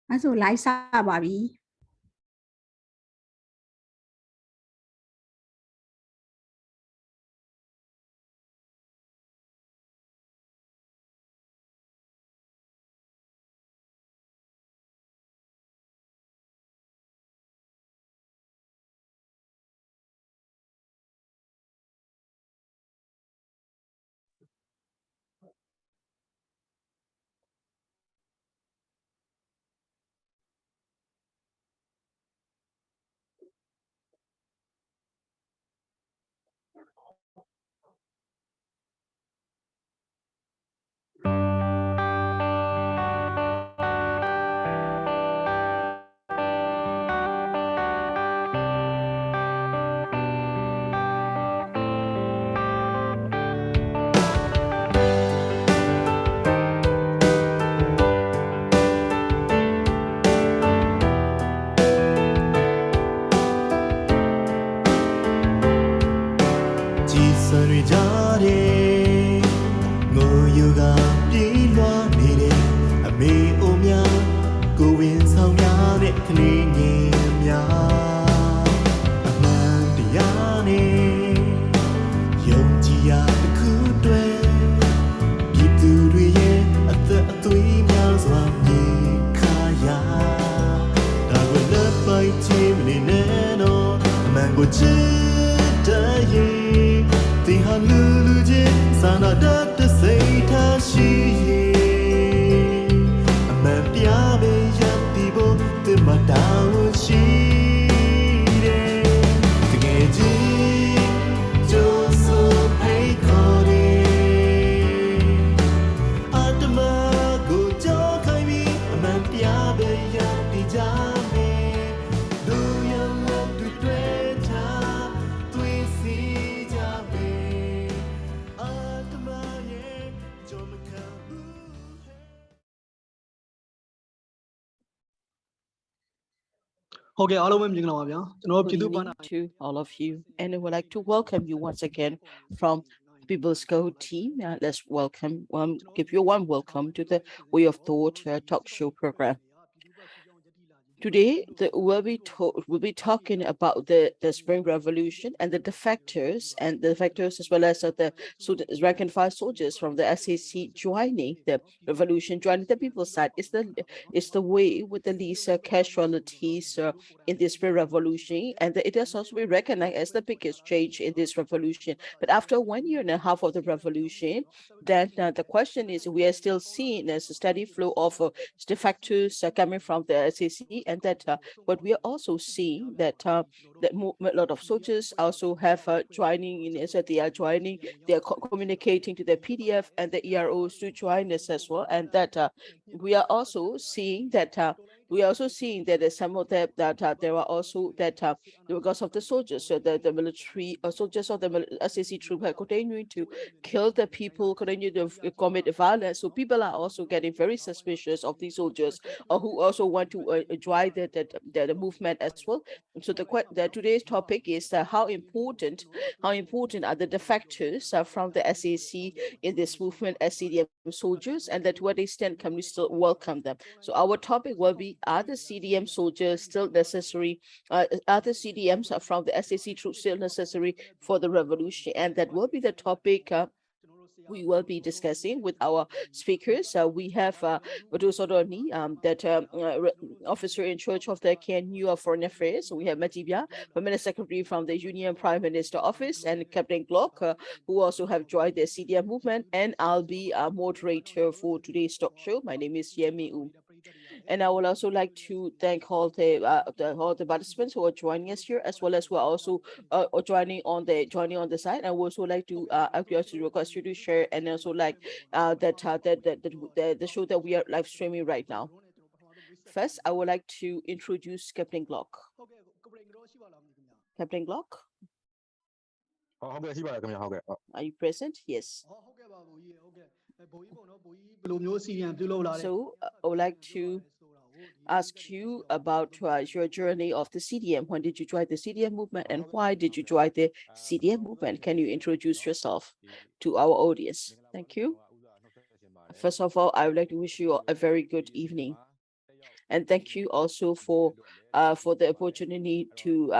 အဲ့ဆို live စပါပြီ Okay, all of them Good evening to all of you, and I would like to welcome you once again from People's Go team. Let's give you a warm welcome to the Way of Thought talk show program. Today, we'll be talking about the Spring Revolution and the defectors, as well as the rank and file soldiers from the SAC joining the revolution, joining the people's side. It's the way with the least casualties in this Spring Revolution, and it has also been recognized as the biggest change in this revolution. But after 1 year and a half of the revolution, then the question is, we are still seeing a steady flow of defectors coming from the SAC, and that but we are also seeing that a lot of soldiers also have joining in, so they are joining, they are communicating to the PDF and the EROs to join us as well, and that we are also seeing that some of them that there are also that because of the soldiers, so the military soldiers of the SAC troop are continuing to kill the people, continue to commit violence. So people are also getting very suspicious of these soldiers who also want to drive the movement as well. So the today's topic is how important are the defectors from the SAC in this movement as CDM soldiers, and that to what extent can we still welcome them? So our topic will be, are the CDM soldiers still necessary? Are the CDMs from the SAC troops still necessary for the revolution? And that will be the topic we will be discussing with our speakers. We have Padoh Saw Taw Nee, officer in charge of the KNU Foreign Affairs. We have Kyi Pyar, Permanent Secretary from the Union Prime Minister Office, and Captain Glock, who also have joined the CDM movement. And I'll be a moderator for today's talk show. My name is Yemi U. And I would also like to thank all the participants who are joining us here, as well as who are also joining on the side. I would also like to request you to share, and also like the show that we are live streaming right now. First, I would like to introduce Captain Glock. Captain Glock? Are you present? Yes. So I would like to ask you about your journey of the CDM. When did you join the CDM movement, and why did you join the CDM movement? Can you introduce yourself to our audience? Thank you. First of all, I would like to wish you a very good evening. And thank you also for the opportunity to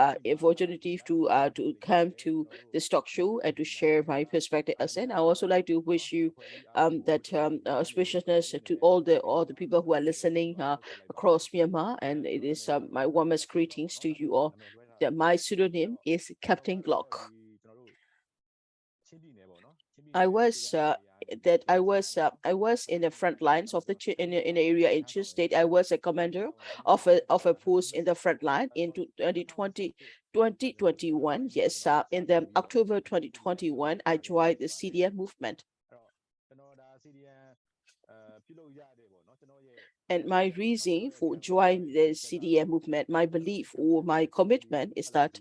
come to this talk show and to share my perspective. And I also like to wish you that auspiciousness to all the people who are listening across Myanmar, and it is my warmest greetings to you all. My pseudonym is Captain Glock. I was I was in the front lines of the in an area in Chu State. I was a commander of a post in the front line in 2021. Yes, in the October 2021, I joined the CDM movement. And my reason for joining the CDM movement, my belief or my commitment is that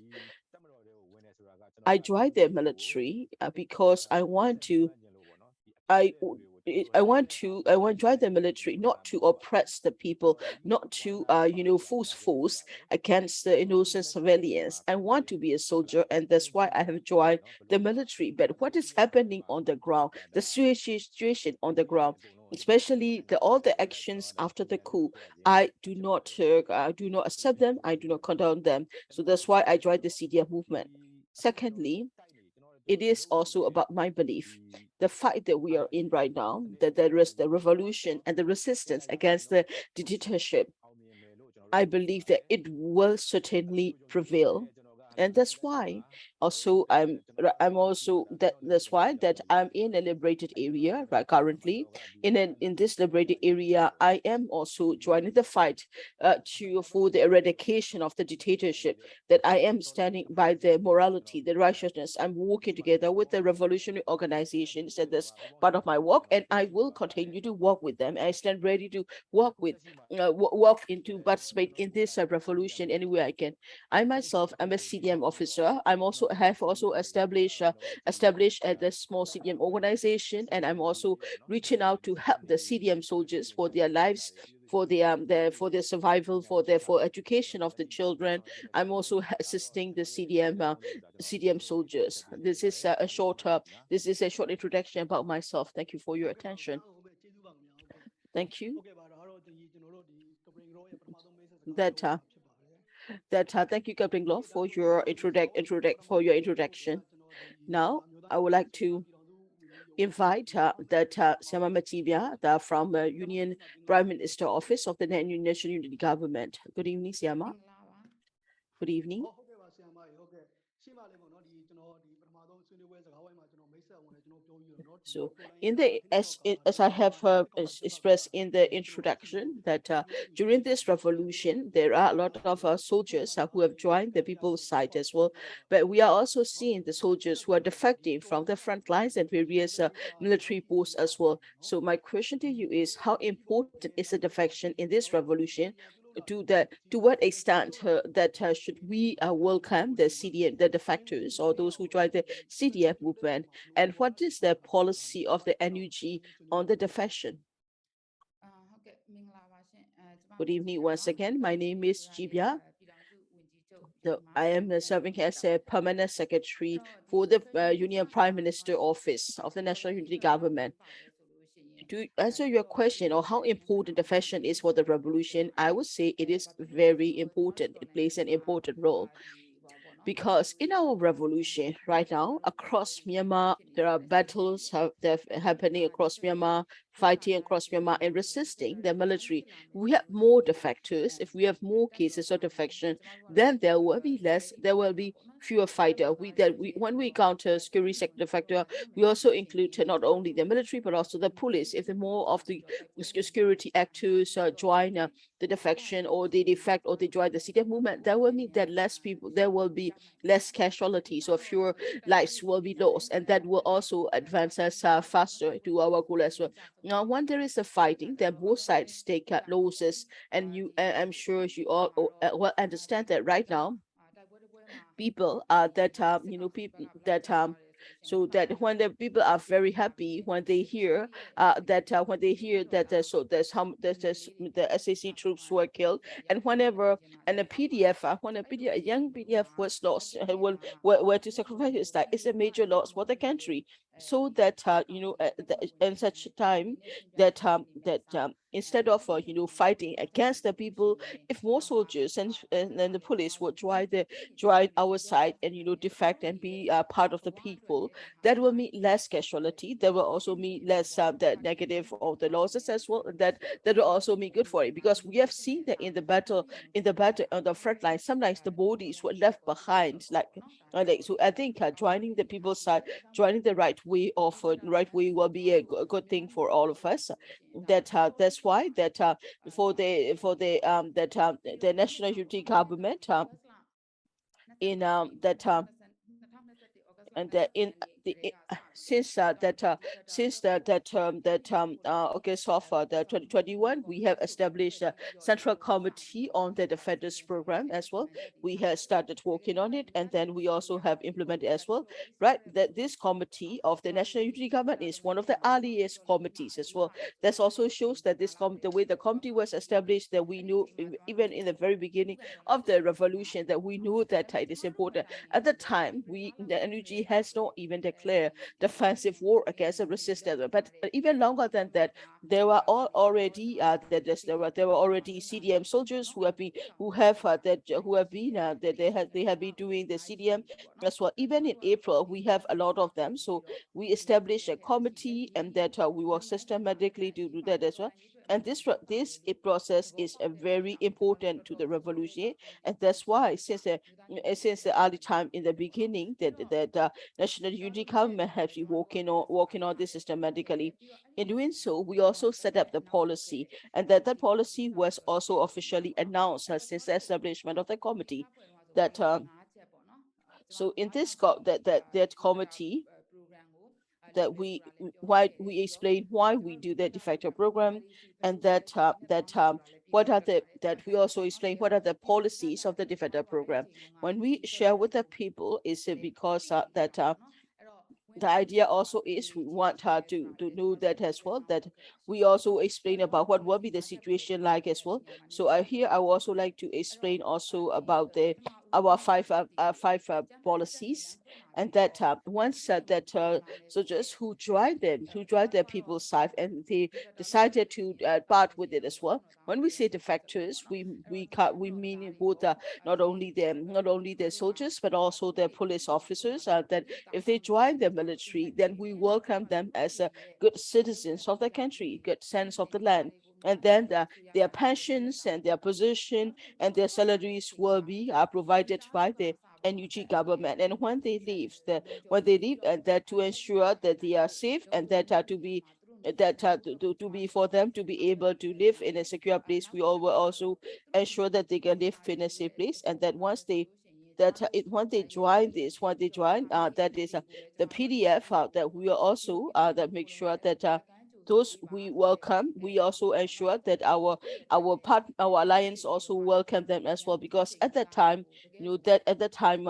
I joined the military because I want to join the military not to oppress the people, not to force against the innocent civilians. I want to be a soldier, and that's why I have joined the military. But what is happening on the ground, the situation on the ground, especially all the actions after the coup, I do not accept them. I do not condone them. So that's why I joined the CDM movement. Secondly, it is also about my belief. The fight that we are in right now, that there is the revolution and the resistance against the dictatorship, I believe that it will certainly prevail. And that's why also that's why that I'm in a liberated area right currently. In this liberated area, I am also joining the fight for the eradication of the dictatorship, that I am standing by the morality, the righteousness. I'm working together with the revolutionary organizations, and that's part of my work, and I will continue to work with them. I stand ready to work into participate in this revolution any way I can. I myself am a CDM officer. Have also established the small CDM organization, and I'm also reaching out to help the CDM soldiers for their lives, for their survival, for education of the children. I'm also assisting the CDM soldiers. This is a short introduction about myself. Thank you for your attention. Thank you. Thank you, Captain Law, for your introduction. Now, I would like to invite Siama Matibia from Union Prime Minister Office of the National Unity Government. Good evening, Siama. Good evening. So as I have expressed in the introduction, that during this revolution, there are a lot of soldiers who have joined the people's side as well. But we are also seeing the soldiers who are defecting from the front lines and various military posts as well. So my question to you is, how important is the defection in this revolution? To what extent should we welcome the defectors or those who join the CDM movement, and what is the policy of the NUG on the defection? Good evening once again. My name is Kyi Pyar. I am serving as a permanent secretary for the Union Prime Minister Office of the National Unity Government. To answer your question or how important defection is for the revolution, I would say it is very important. It plays an important role. Because in our revolution right now, across Myanmar, there are battles happening across Myanmar, fighting across Myanmar and resisting the military. We have more defectors. If we have more cases of defection, then there will be fewer fighters. When we counter security sector defector, we also include not only the military, but also the police. If the more of the security actors join the defection or they defect or they join the CDM movement, that will mean that there will be less casualties or fewer lives will be lost, and that will also advance us faster to our goal as well. Now, when there is a fighting, then both sides take losses, and I'm sure you all will understand that right now. People so that when the people are very happy when they hear that the SAC troops were killed, and when a young PDF was lost, were to sacrifice his life, it's a major loss for the country. so that in such a time that instead of fighting against the people, if more soldiers and then the police would join our side and defect and be part of the people, that will mean less casualty. That will also mean less the negative of the losses as well. That will also mean good for it, because we have seen that in the battle on the front line, sometimes the bodies were left behind. So I think joining the people's side, joining the right way will be a good thing for all of us. That's why that for the national unity government in that and in the since August of the 2021, we have established a central committee on the defenders program as well. We have started working on it, and then we also have implemented as well, right? That this committee of the national unity government is one of the earliest committees as well. That also shows that the way the committee was established, that we knew even in the very beginning of the revolution that we knew that it is important. At the time, the NUG has not even declared defensive war against the resistance. But even longer than that, there were already there were already CDM soldiers who have been they have been doing the CDM as well. Even in April, we have a lot of them. So we established a committee, and that we work systematically to do that as well. And this process is very important to the revolution, and that's why since the early time in the beginning that national unity government has been working on this systematically. In doing so, we also set up the policy, and that policy was also officially announced since the establishment of the committee. That so in this that committee, that we explain why we do the defector program, and what are the that we also explain what are the policies of the defector program. When we share with the people, is it because that the idea also is we want her to know that as well, that we also explain about what will be the situation like as well. So here I would also like to explain also about our five policies, and that once soldiers who joined their people's side, and they decided to part with it as well. When we say defectors, we mean both not only the soldiers but also the police officers. That if they join the military, then we welcome them as good citizens of the country, good citizens of the land, and then their pensions and their position and their salaries will be provided by the NUG government. And when they leave, and that to ensure that they are safe, and that to be for them to be able to live in a secure place, we all will also ensure that they can live in a safe place, and that when they join that is the PDF that we are also that make sure that those we welcome, we also ensure that our alliance also welcome them as well, because at that time, that at the time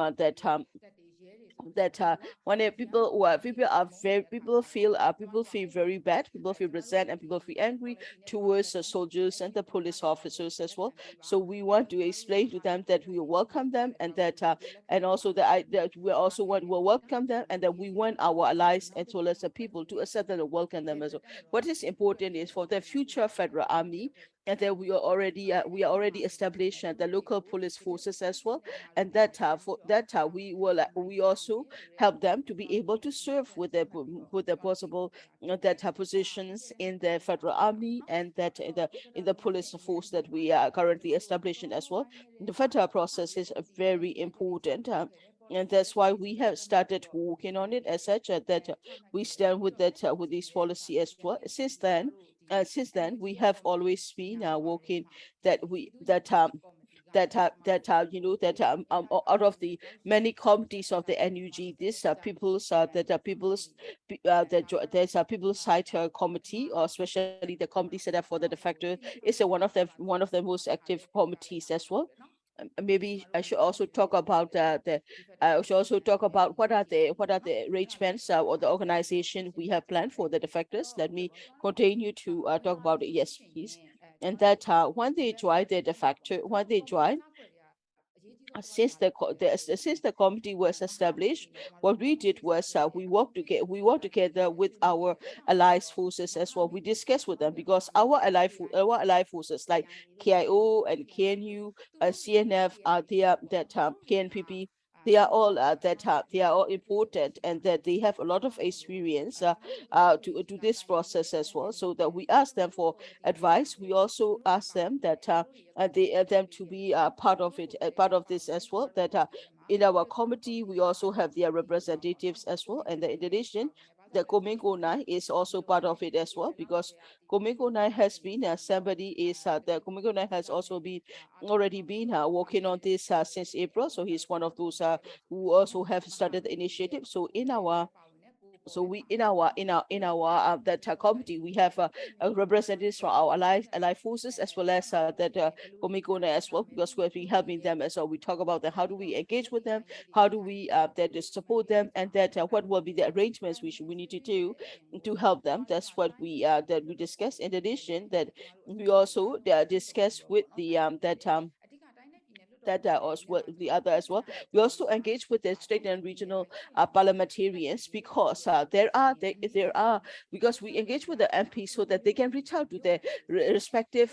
that when people feel very bad, people feel resent, and people feel angry towards the soldiers and the police officers as well. So we want to explain to them that we welcome them, and that and also that we also want to welcome them, and that we want our allies as well as the people to accept and welcome them as well. What is important is for the future federal army, and then we are already established the local police forces as well, and for that we also help them to be able to serve with the possible that positions in the federal army, and that in the police force that we are currently establishing as well. The federal process is very important. And that's why we have started working on it as such, that we stand with with this policy as well. Since then, we have always been working that we that out of the many committees of the NUG, this there's a people's side committee, or especially the committee set up for the defector, is one of the most active committees as well. Maybe I should also talk about I should also talk about what are the arrangements or the organization we have planned for the defectors. Let me continue to talk about it. Yes, please. And that when they join the defector, when they join, since the committee was established, what we did was we worked together with our allied forces as well. We discussed with them because our allied forces like KIO and KNU, CNF, KNPP. They are all they are all important, and that they have a lot of experience to this process as well. So that we ask them for advice. We also ask them that them to be part of it, part of this as well. That in our committee, we also have their representatives as well. And in addition, the Kominko Nai is also part of it as well, because Kominko Nai has been somebody is the Kominko Nai has also been already been working on this since April. So he's one of those who also have started the initiative. So in our we that committee, we have representatives from our allied forces, as well as that Komikona as well, because we've been helping them as well. We talk about that, how do we engage with them, how do we that support them, and that what will be the arrangements we need to do to help them. That's what that we discuss. In addition, that we also discuss with the that as well, the other as well. We also engage with the state and regional parliamentarians, because there are because we engage with the MP so that they can reach out to their respective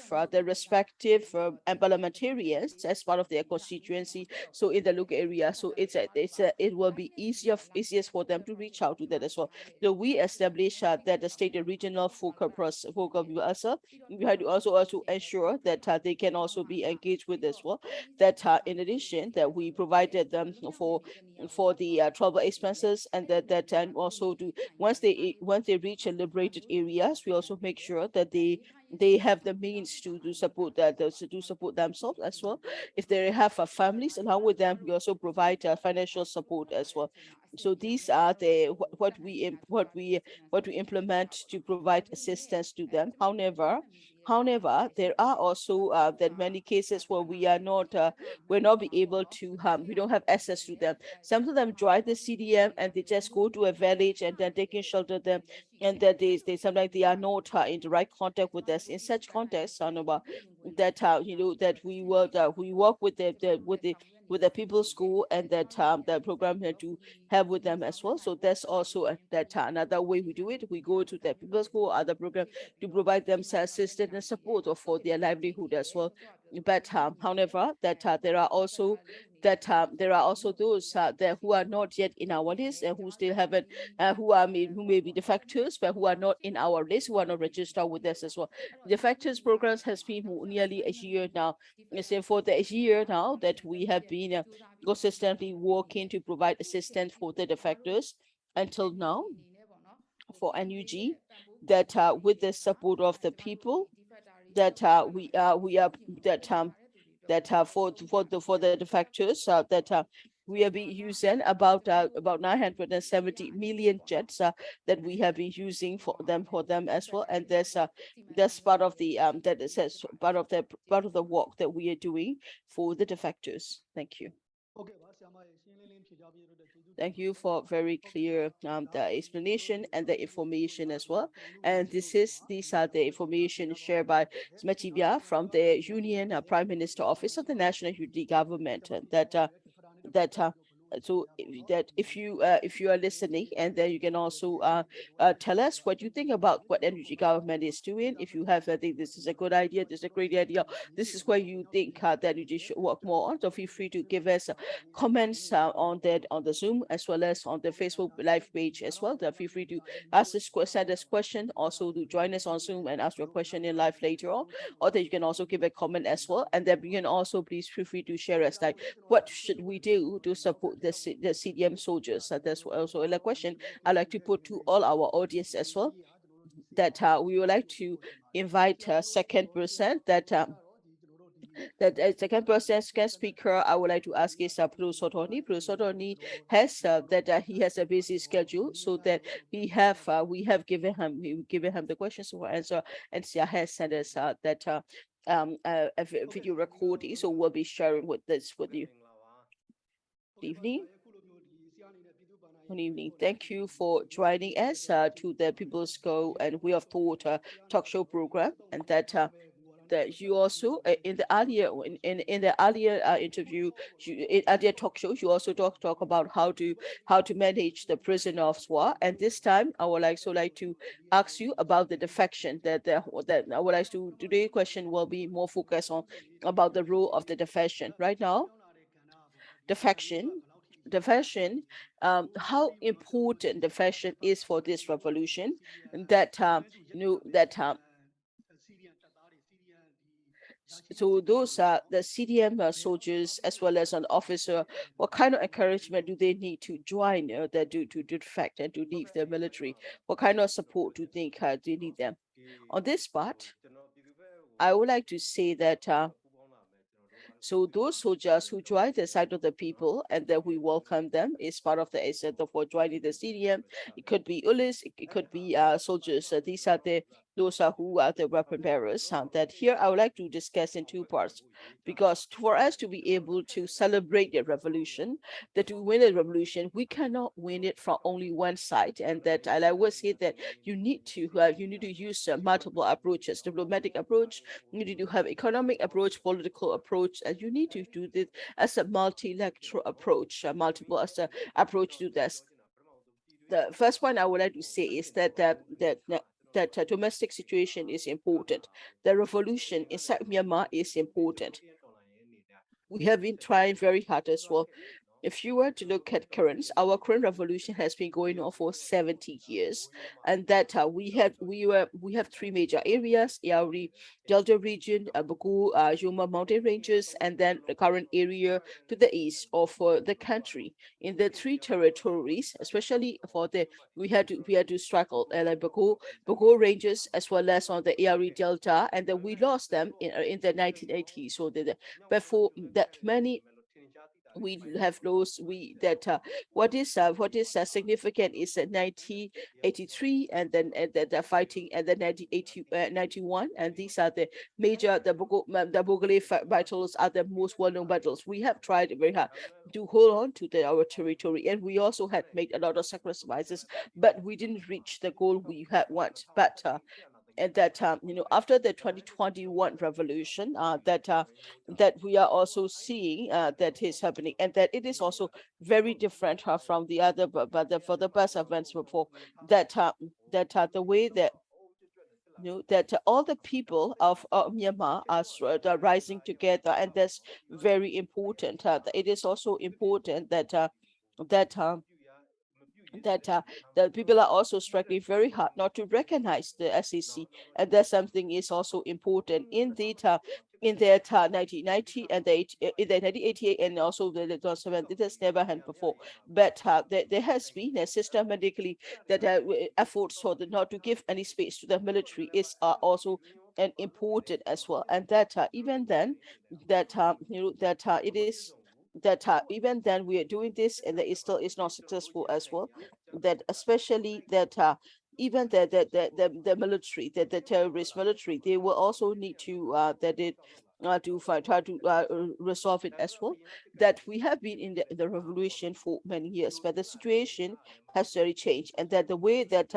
parliamentarians as part of their constituency. So in the local area, so it will be easiest for them to reach out to that as well. So we establish that the state and regional focal person. We had to also ensure that they can also be engaged with as well. That in addition, that we provided them for the travel expenses, and and also to once they reach liberated areas, we also make sure that they have the means to support to support themselves as well. If they have families along with them, we also provide financial support as well. So these are what we implement to provide assistance to them. However, there are also that many cases where we are not we're not be able to we don't have access to them. Some of them join the CDM and they just go to a village and then they can shelter them, and that they sometimes they are not in direct contact with us. In such context, Sanova, that that we work with the people's school, and that the program here to have with them as well. So that's also that another way we do it. We go to the people's school, other program, to provide them assistance and support for their livelihood as well. But however, that there are also those that who are not yet in our list, and who still haven't, who may be defectors, but who are not in our list, who are not registered with us as well. Defectors programs has been nearly a year now. So for the year now that we have been consistently working to provide assistance for the defectors until now for NUG, that with the support of the people, that we are that for the defectors that we have been using about 970 million jets that we have been using for them as well. And that's part of the that is part of the work that we are doing for the defectors. Thank you. Thank you for very clear the explanation and the information as well. And these are the information shared by Smetibia from the Union Prime Minister Office of the National Unity Government, that so that if you are listening, and then you can also tell us what you think about what energy government is doing. If you have, I think this is a good idea, this is a great idea, this is where you think that you should work more on, so feel free to give us comments on that on the Zoom, as well as on the Facebook live page as well. Feel free to send us question, also to join us on Zoom and ask your question in live later on, or that you can also give a comment as well. And then you can also please feel free to share us, like, what should we do to support the CDM soldiers? That's also a question I'd like to put to all our audience as well, that we would like to invite second person, that second person, second speaker, I would like to ask is Padoh Saw Taw Nee. Padoh Saw Taw Nee has that he has a busy schedule, so that we have given him the questions for answer, and Sia has sent us that a video recording, so we'll be sharing with you. Good evening. Good evening. Thank you for joining us to the People's Go and Way of Thought talk show program, and that that you also in the earlier in the earlier interview, in earlier talk shows, you also talk about how to manage the prisoner of war. And this time, I would like to ask you about the defection. That I would like to today's question will be more focused on about the role of the defection. Right now, defection defection how important defection is for this revolution, that that so those are the CDM soldiers as well as an officer. What kind of encouragement do they need to join that to defect and to leave the military? What kind of support do you think they need them? On this part, I would like to say that so those soldiers who join the side of the people and that we welcome them is part of the incentive for joining the CDM. It could be ulis, it could be soldiers. These are the those are who are the weapon bearers. That here I would like to discuss in two parts, because for us to be able to celebrate the revolution, that to win a revolution, we cannot win it from only one side, and that I always say that you need to use multiple approaches, diplomatic approach, you need to have economic approach, political approach, and you need to do this as a multilateral approach, multiple as a approach to this. The first one I would like to say is that domestic situation is important. The revolution inside Myanmar is important. We have been trying very hard as well. If you were to look at our current revolution has been going on for 70 years, and that we have three major areas: Yauri Delta region, Baku, Yuma mountain ranges, and then the current area to the east of the country. In the three territories, especially for the we had to struggle like Baku ranges as well as on the Yauri Delta, and then we lost them in the 1980s. So before that many we have those we that what is significant is 1983, and then the fighting and the 1980 91, and these are the major the Bogole battles are the most well-known battles. We have tried very hard to hold on to our territory, and we also had made a lot of sacrifices, but we didn't reach the goal we had want. But at that time, after the 2021 revolution, that we are also seeing that is happening, and that it is also very different from the other, but for the past events before, that the way that that all the people of Myanmar are rising together, and that's very important. It is also important that that that the people are also struggling very hard not to recognize the SEC, and that something is also important in that 1990 and in the 1988 and also the 2007. It has never happened before, but there has been a systematically that efforts for not to give any space to the military is also and important as well, and that even then that that it is that even then we are doing this and that it still is not successful as well, that especially that even the military, that the terrorist military, they will also need to that it to try to resolve it as well. That we have been in the revolution for many years, but the situation has really changed, and that the way that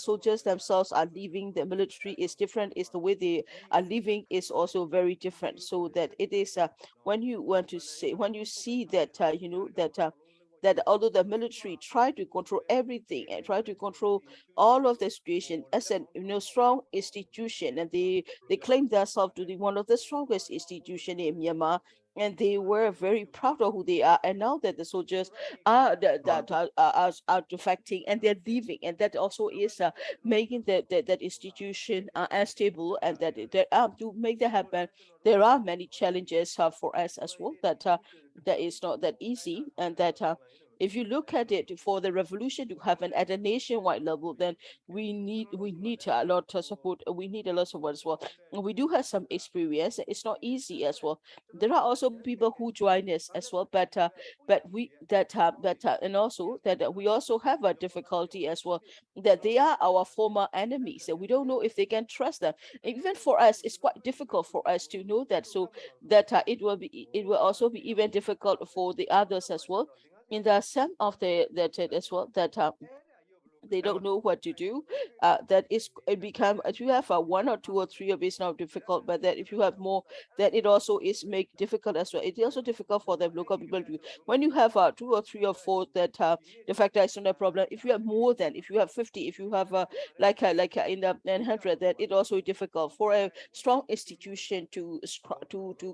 soldiers themselves are leaving the military is different, is the way they are living is also very different. So that it is when you want to say, when you see that that although the military try to control everything and try to control all of the situation as a strong institution, and they claim themselves to be one of the strongest institution in Myanmar, and they were very proud of who they are. And now that the soldiers are defecting and they're leaving, and that also is making that institution unstable, and that to make that happen, there are many challenges for us as well. That is not that easy, and that if you look at it, for the revolution to happen at a nationwide level, then we need a lot of support. We need a lot of support as well. We do have some experience. It's not easy as well. There are also people who join us as well, but we that and also that we also have a difficulty as well, that they are our former enemies, and we don't know if they can trust them. Even for us, it's quite difficult for us to know that. So that it will also be even difficult for the others as well. In the some of the that as well, they don't know what to do. That is, it become, if you have one or two or three of it's not difficult, but that if you have more, that it also is make difficult as well. It's also difficult for the local people to, when you have two or three or four, that the fact that it's not a problem. If you have more than, if you have 50, if you have in the 900, that it also difficult for a strong institution to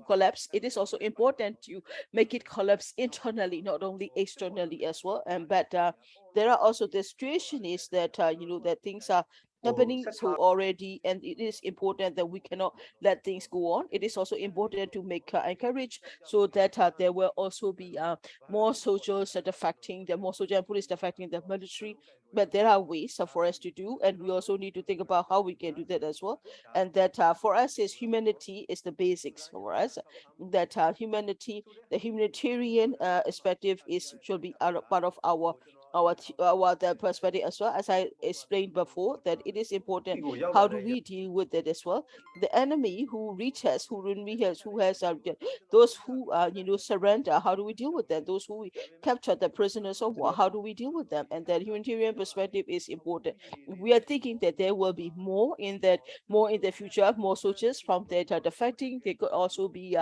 collapse. It is also important to make it collapse internally, not only externally as well. And but there are also, the situation is that that things are happening so already, and it is important that we cannot let things go on. It is also important to make encourage, so that there will also be more soldiers that affecting the more soldier and police affecting the military. But there are ways for us to do, and we also need to think about how we can do that as well. And that for us is humanity is the basics for us. That humanity, the humanitarian perspective is should be part of our the perspective as well. As I explained before, that it is important how do we deal with it as well. The enemy who reaches, who really has, who has those who surrender, how do we deal with them? Those who we capture, the prisoners of war, how do we deal with them? And that humanitarian perspective is important. We are thinking that there will be more in that, more in the future, more soldiers from that are defecting. They could also be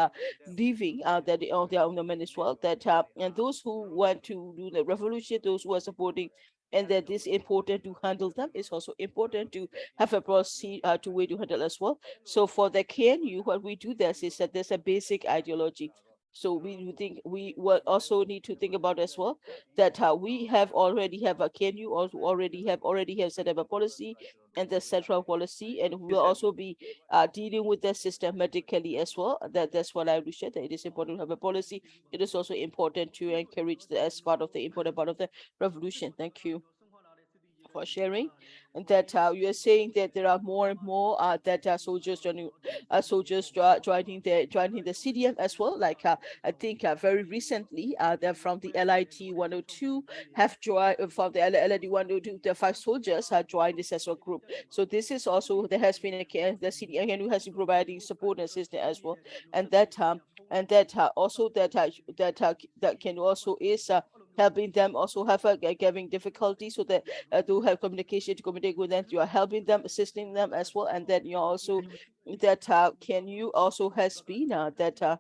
leaving that on their own as well. That and those who want to do the revolution, those who are supporting, and that is important to handle them. It's also important to have a policy to way to handle as well. So for the KNU, what we do this is that there's a basic ideology. So we think we will also need to think about as well that we have already have a KNU also already have set up a policy and the central policy, and we will also be dealing with the systematically as well. That's what I appreciate, that it is important to have a policy. It is also important to encourage the as part of the important part of the revolution. Thank you for sharing. And that you are saying that there are more and more that soldiers joining joining the CDM as well. Like I think very recently they're from the LIT 102 have joined from the LIT 102, the 5 soldiers have joined this as a group. So this is also, there has been the CDM who has been providing support and assistance as well. And that also that can also is helping them also have giving difficulty, so that to have communication to communicate with them, you are helping them, assisting them as well. And then you also that can you also has been that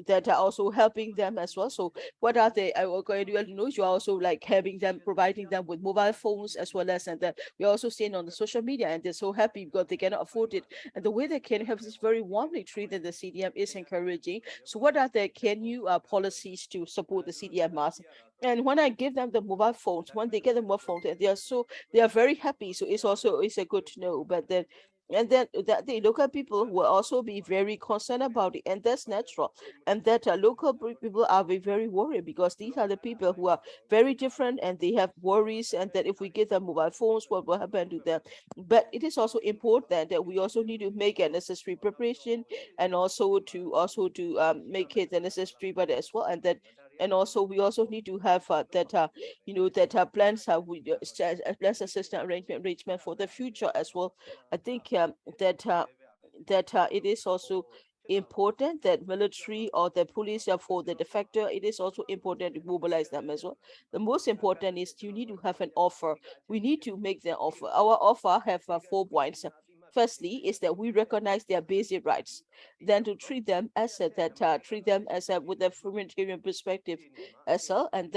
that are also helping them as well. So what are they? I will going to know you are also like having them, providing them with mobile phones as well as, and that we're also seeing on the social media, and they're so happy because they cannot afford it. And the way they can have this very warmly treated the CDM is encouraging. So what are the can you policies to support the CDM mass? And when I give them the mobile phones, when they get the mobile phones, they are very happy. So it's a good to know. But then and then that the local people will also be very concerned about it, and that's natural. And that local people are very worried, because these are the people who are very different, and they have worries, and that if we give them mobile phones, what will happen to them? But it is also important that we also need to make a necessary preparation, and also to make it the necessary but as well. And that, and also we also need to have that plans have we plans assistance arrangement for the future as well. I think that it is also important that military or the police are for the defector. It is also important to mobilize them as well. The most important is you need to have an offer. We need to make the offer. Our offer have 4 points. Firstly, is that we recognize their basic rights. Then to treat them as treat them as with a humanitarian perspective as well, and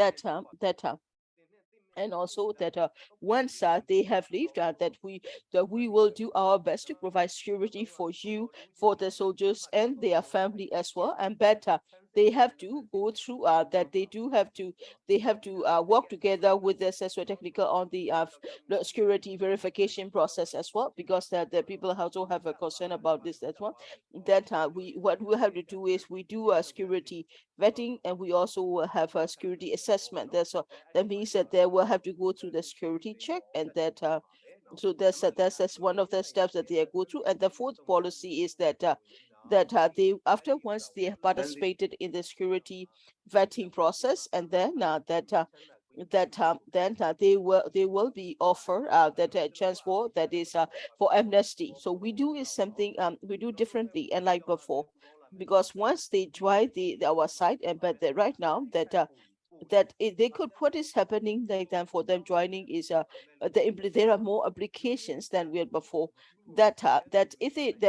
and also that once they have lived, that we will do our best to provide security for you, for the soldiers and their family as well. And better, they have to go through that they have to work together with the socio technical on the security verification process as well, because the people also have a concern about this as well. That we what we have to do is we do a security vetting, and we also have a security assessment. That means that they will have to go through the security check, and that so that's one of the steps that they go through. And the fourth policy is that they, after once they have participated in the security vetting process, and then then they will be offered that transport that is for amnesty. So we do is something we do differently and like before, because once they try our site, and but right now they could, what is happening like them for them joining is there are more applications than we had before, that if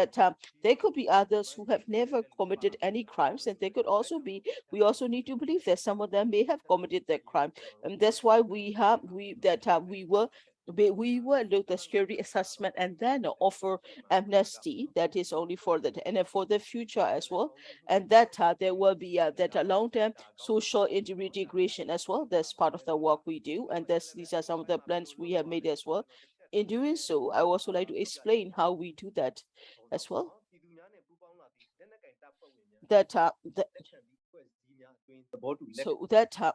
there could be others who have never committed any crimes, and they could also be, we also need to believe that some of them may have committed that crime, and that's why we will look the security assessment and then offer amnesty that is only for the and for the future as well, and that there will be that long-term social integration as well. That's part of the work we do, and these are some of the plans we have made as well. In doing so, I also like to explain how we do that as well. That so that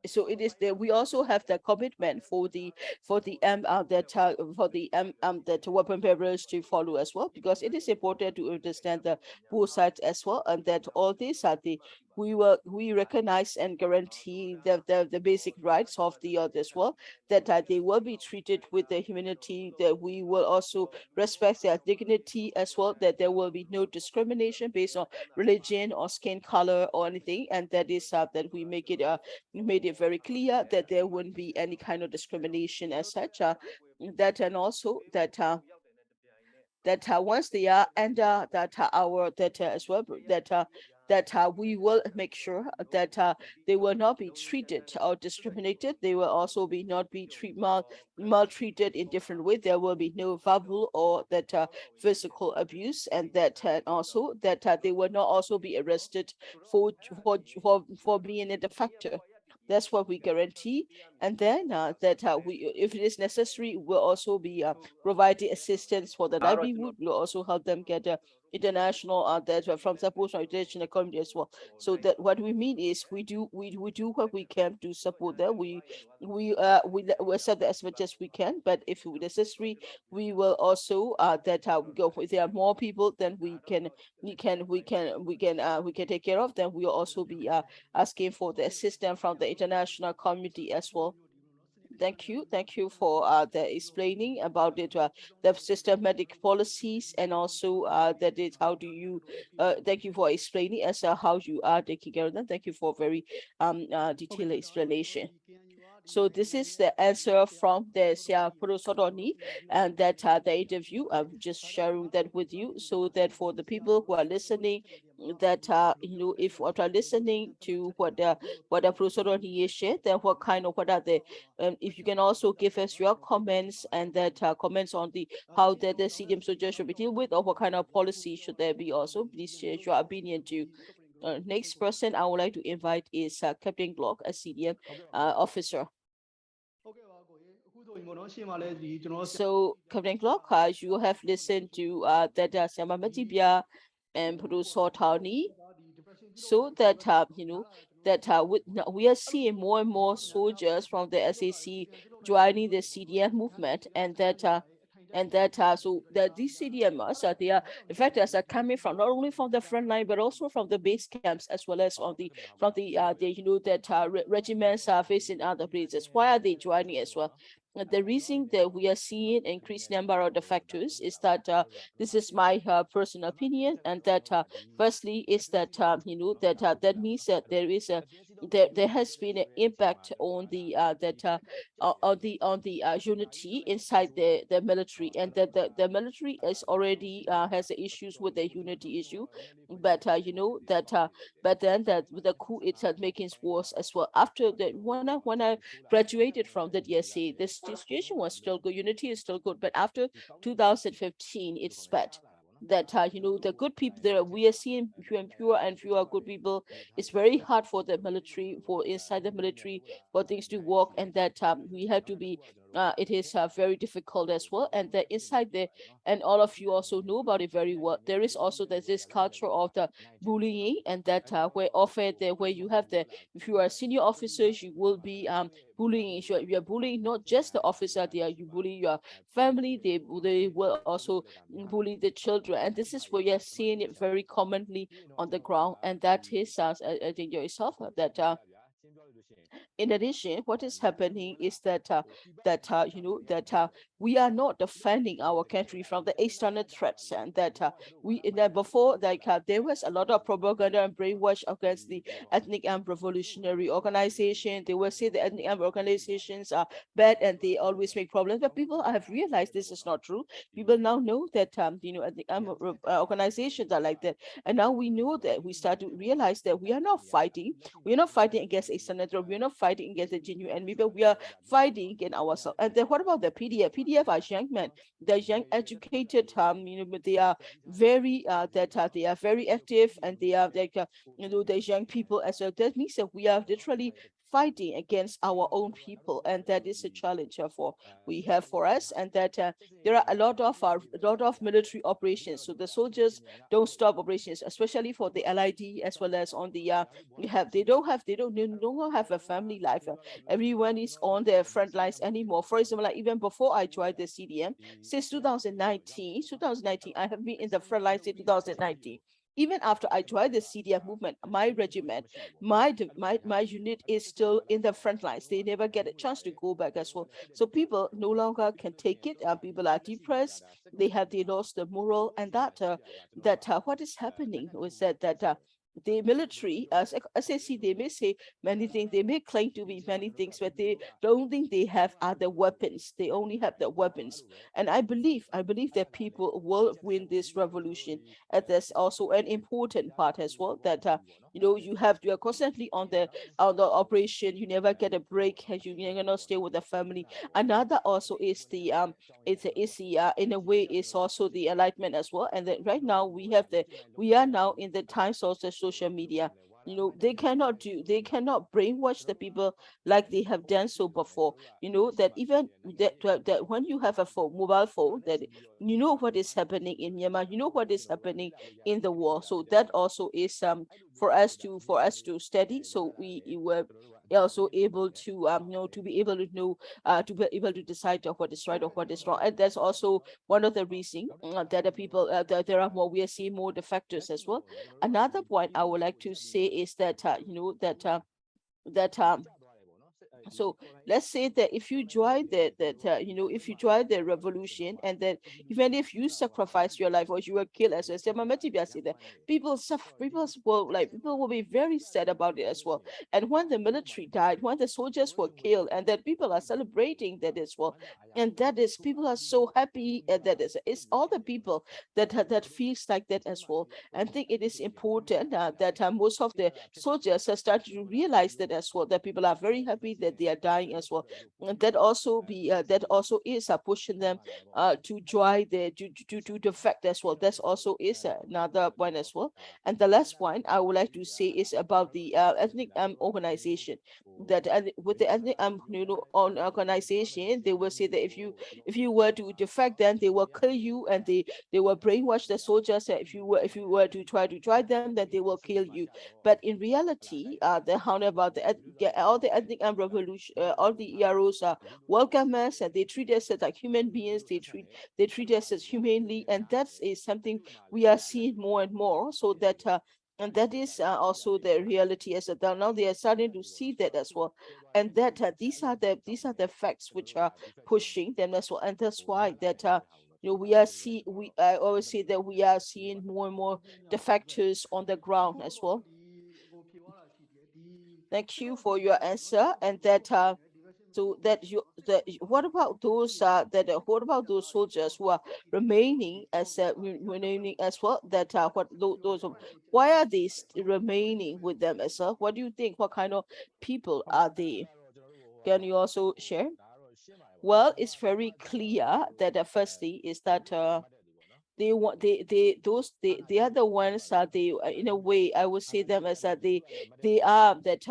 so it is there. We also have the commitment for the that weapon bearers to follow as well, because it is important to understand the both sides as well, and that all these are the we recognize and guarantee the basic rights of the others as well, that they will be treated with the humanity, that we will also respect their dignity as well, that there will be no discrimination based on religion or skin color or anything, and that is that we make it made it very clear that there wouldn't be any kind of discrimination as such, that and also that once they are under our as well, that we will make sure that they will not be treated or discriminated. They will also be not be maltreated in different ways. There will be no verbal or physical abuse, and that also that they will not also be arrested for being a defector. That's what we guarantee. And then if it is necessary, we'll also be providing assistance for the livelihood. We'll also help them get international from support from international community as well. So that what we mean is we do what we can to support them. We accept as much as we can, but if necessary, we will also we go if there are more people than we can take care of, then we will also be asking for the assistance from the international community as well. Thank you for the explaining about it, the systematic policies, and also that is how do you thank you for explaining as how you are taking care of them. Thank you for very detailed explanation. So this is the answer from the Padoh Saw Taw Nee, and that the interview. I'm just sharing that with you so that for the people who are listening, that if what are listening to what the Padoh Saw Taw Nee is shared, then what are the if you can also give us your comments, and that comments on the how the CDM Soldiers should be dealt with, or what kind of policy should there be also. Please share your opinion too. Next person I would like to invite is Captain Glock, a CDM officer. So, Captain Glock, you have listened to that Kyi Pyar and Padoh Saw Taw Nee, so that we are seeing more and more soldiers from the SAC joining the CDM movement, and that so that these CDMers they are defectors are coming from not only from the front line but also from the base camps, as well as from the regiments are facing other places. Why are they joining as well? The reason that we are seeing increased number of defectors is that this is my personal opinion, and that firstly is that that means that there has been an impact on the unity inside the military, and that the military is already has issues with the unity issue, but but then that with the coup it's making it worse as well. After that, when I graduated from the DSA, the situation was still good, unity is still good, but after 2015 it's bad. That the good people there, we are seeing fewer and fewer good people. It's very hard for the military, for inside the military, for things to work, and that we have to be it is very difficult as well. And the inside there, and all of you also know about it very well, there is also this culture of the bullying, and that where often where you have if you are senior officers, you will be bullying. You are bullying not just the officer there, you bully your family. They will also bully the children, and this is where you're seeing it very commonly on the ground. And that is I think yourself that In addition, what is happening is that we are not defending our country from the external threats, and that before, there was a lot of propaganda and brainwash against the ethnic and revolutionary organization. They will say the ethnic and organizations are bad and they always make problems, but people have realized this is not true. People now know that ethnic organizations are like that, and now we know that we start to realize that we are not fighting. We're not fighting against external threat. We're not fighting against the genuine enemy, but we are fighting in ourselves. And then what about the PDF? PDF are young men. They're young, educated. They are very they are very active, and they are there's young people as well. That means that we are literally fighting against our own people, and that is a challenge for we have for us. And that there are a lot of military operations. So the soldiers don't stop operations, especially for the LID as well as on the they don't have a family life. Everyone is on their front lines anymore. For example, like even before I joined the CDM, since 2019, I have been in the front lines since 2019. Even after I joined the CDM movement, my regiment, my unit is still in the front lines. They never get a chance to go back as well. So people no longer can take it. People are depressed. They lost the moral, and what is happening was that the military, as SAC, they may say many things, they may claim to be many things, but they don't think they have other weapons. They only have the weapons. And I believe that people will win this revolution. And there's also an important part as well, that you are constantly on the operation. You never get a break, and you cannot stay with the family. Another also is the in a way is also the enlightenment as well. And then right now we are now in the times of the social media. They cannot brainwash the people like they have done so before. That even that when you have a mobile phone, that you know what is happening in Myanmar, you know what is happening in the war. So that also is for us to study. So we were also able to to be able to know to be able to decide of what is right or what is wrong. And that's also one of the reasons that the people that there are more, we are seeing more defectors as well. Another point I would like to say is that that so let's say that if you join if you join the revolution, and then even if you sacrifice your life or you were killed as well, people will be very sad about it as well. And when the military died, when the soldiers were killed, and then people are celebrating that as well, and that is people are so happy, and that is it's all the people that feels like that as well. And I think it is important that most of the soldiers have started to realize that as well, that people are very happy that they are dying as well. And that also is pushing them to join to defect as well. That's also is another point as well. And the last point I would like to say is about the ethnic organization. That with the ethnic on organization, they will say that if you were to defect, then they will kill you, and they will brainwash the soldiers. If you were to try them, then they will kill you. But in reality, all the ethnic and revolution, all the EROs are welcome us, and they treat us as like human beings. They treat us as humanely, and that is something we are seeing more and more. So that and that is also the reality as well. Now they are starting to see that as well, and that these are the facts which are pushing them as well. And that's why that I always say that we are seeing more and more defectors on the ground as well. Thank you for your answer. And that so that what about those what about those soldiers who are remaining as remaining as well, that those why are they remaining with them as well? What do you think? What kind of people are they? Can you also share? Well, it's very clear that firstly is that they want they are the ones they in a way I would say them as that they are that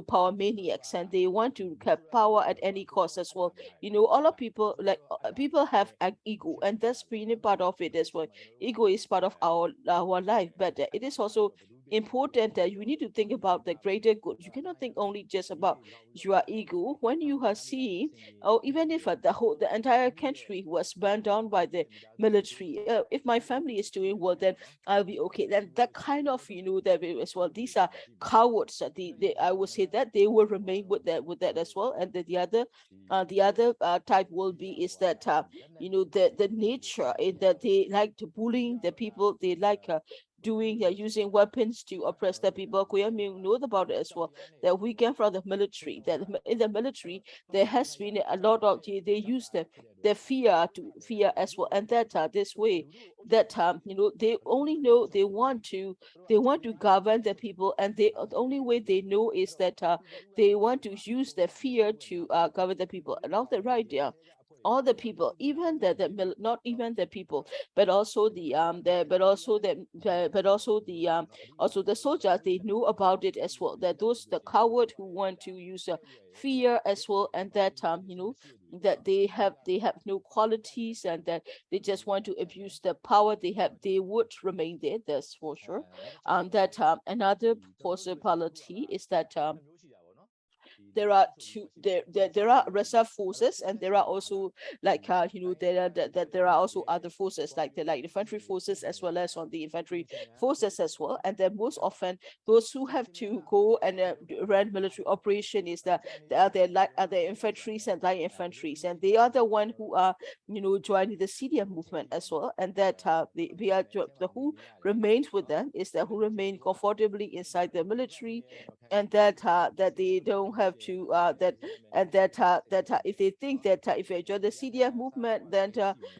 power maniacs, and they want to have power at any cost as well. All of people, like people have an ego, and that's really part of it as well. Ego is part of our life, but it is also important that you need to think about the greater good. You cannot think only just about your ego. When you are seeing, or even if the entire country was burned down by the military, if my family is doing well, then I'll be okay. Then that kind of, that as well. These are cowards. I would say that they will remain with that as well. And the other type will be is that the nature in that they like to bullying the people. They like using weapons to oppress the people. Kuya Ming knows about it as well. That we came from the military. That in the military there has been a lot of they use the fear as well, and that this way that they only know they want to govern the people, and the only way they know is that they want to use the fear to govern the people. And all the right, yeah, all the people, even not even the people, but also the soldiers, they knew about it as well. That those the coward who want to use fear as well, and that that they have no qualities, and that they just want to abuse the power they have, they would remain there. That's for sure. That another possibility is that there are there are reserve forces, and there are also like there are also other forces like the infantry forces, as well as on the infantry forces as well. And then most often those who have to go and run military operation is the infantries and light infantries, and they are the one who are joining the CDM movement as well. And that the who remains with them is that who remain comfortably inside the military, and that they don't have to that and that if they think that if I join the CDF movement, then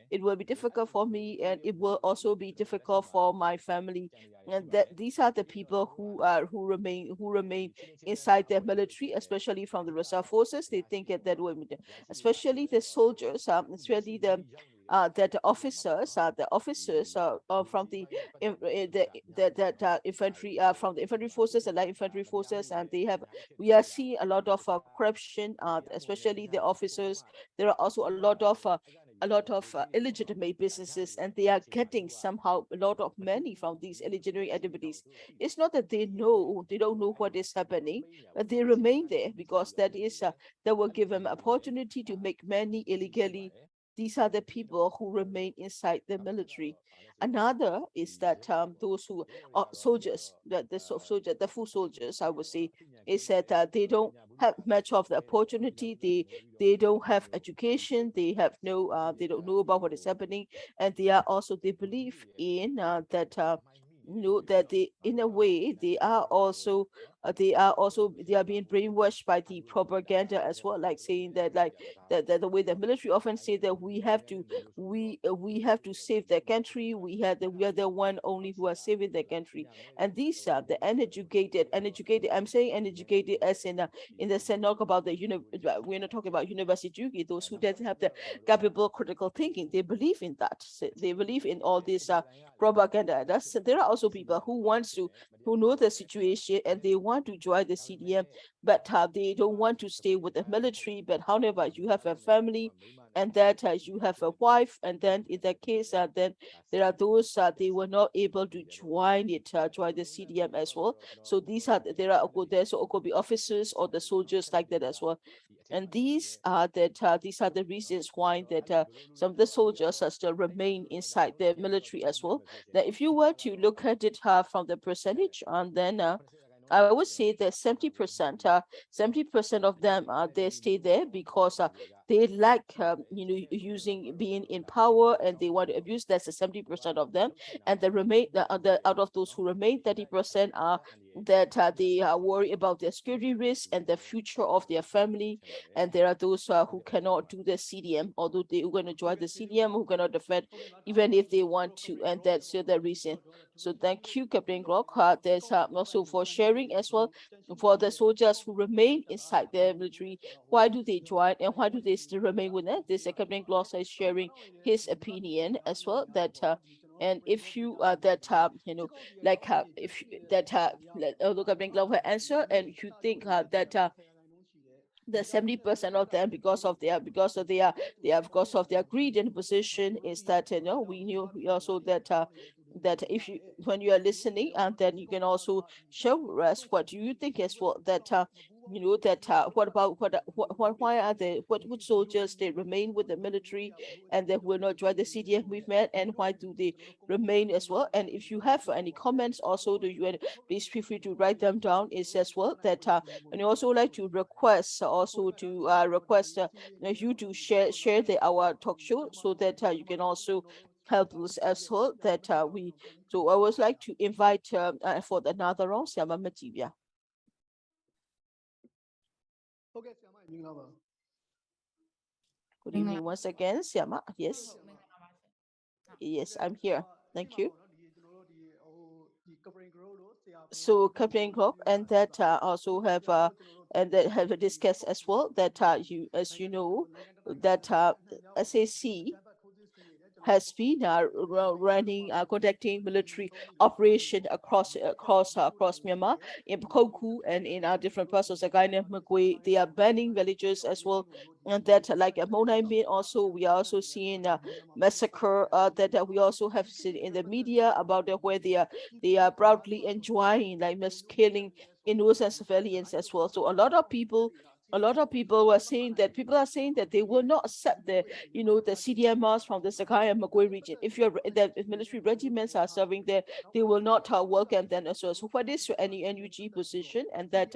it will be difficult for me, and it will also be difficult for my family. And that these are the people who remain inside the military, especially from the reserve forces. They think that way, especially the soldiers, especially the officers from the infantry, from the infantry forces and light infantry forces, and we are seeing a lot of corruption, especially the officers. There are also a lot of illegitimate businesses, and they are getting somehow a lot of money from these illegitimate activities. It's not that they don't know what is happening, but they remain there because that will give them opportunity to make money illegally. These are the people who remain inside the military. Another is that those who are soldiers, the full soldiers, I would say, is that they don't have much of the opportunity. They don't have education. They don't know about what is happening, and they believe in that they, in a way, they are being brainwashed by the propaganda as well, like saying that that the way the military often say that we have to save the country. We are the one only who are saving the country. And these are the uneducated. I'm saying uneducated as in the sense, not about we're not talking about university, those who doesn't have the capable critical thinking. They believe in that. So they believe in all this propaganda. There are also people who know the situation, and they want to join the CDM, but they don't want to stay with the military. But however, you have a family, and that you have a wife, and then in that case, then there are those they were not able to join the CDM as well. So there's also could be officers or the soldiers like that as well. And these are the reasons why that some of the soldiers are still remain inside the military as well. That if you were to look at it from the percentage, and then I would say that 70% of them they stay there because they like being in power, and they want to abuse. That's the 70% of them. And the out of those who remain, 30% are that they are worried about their security risk and the future of their family. And there are those who cannot do the CDM, although they are going to join the CDM, who cannot defend even if they want to. And that's the reason. So thank you, Captain Glock. There's also for sharing as well for the soldiers who remain inside the military. Why do they join, and why do they still remain with it? This Captain Glock is sharing his opinion as well. That and if you if although Captain Glock will answer, and if you think that the 70% of them, because of their greed and position, is that we also that that if you, when you are listening, and then you can also share with us what do you think as well, that what about why are they, which soldiers they remain with the military and they will not join the CDM movement, and why do they remain as well? And if you have any comments also, do you please feel free to write them down is as well, that and you also like to request also to request you to share our talk show, so that you can also help us as well, that we, so I would like to invite for another round Siama Matibia. Good evening once again, Siama. Yes. Yes, I'm here. Thank you. So Captain Glock, and that also have and that have discussed as well, that you, as you know, that SAC has been running, conducting military operation across Myanmar, in Koku and in different parts of Sagaina Magui. They are banning villages as well, and that like Monai also, we are also seeing massacre that we also have seen in the media about where they are proudly enjoying like mass killing innocent civilians as well. So a lot of people were saying that, people are saying that they will not accept the the CDMers from the Sakai and Magui region. If if military regiments are serving there, they will not welcome them as well. So what is your NUG position? And that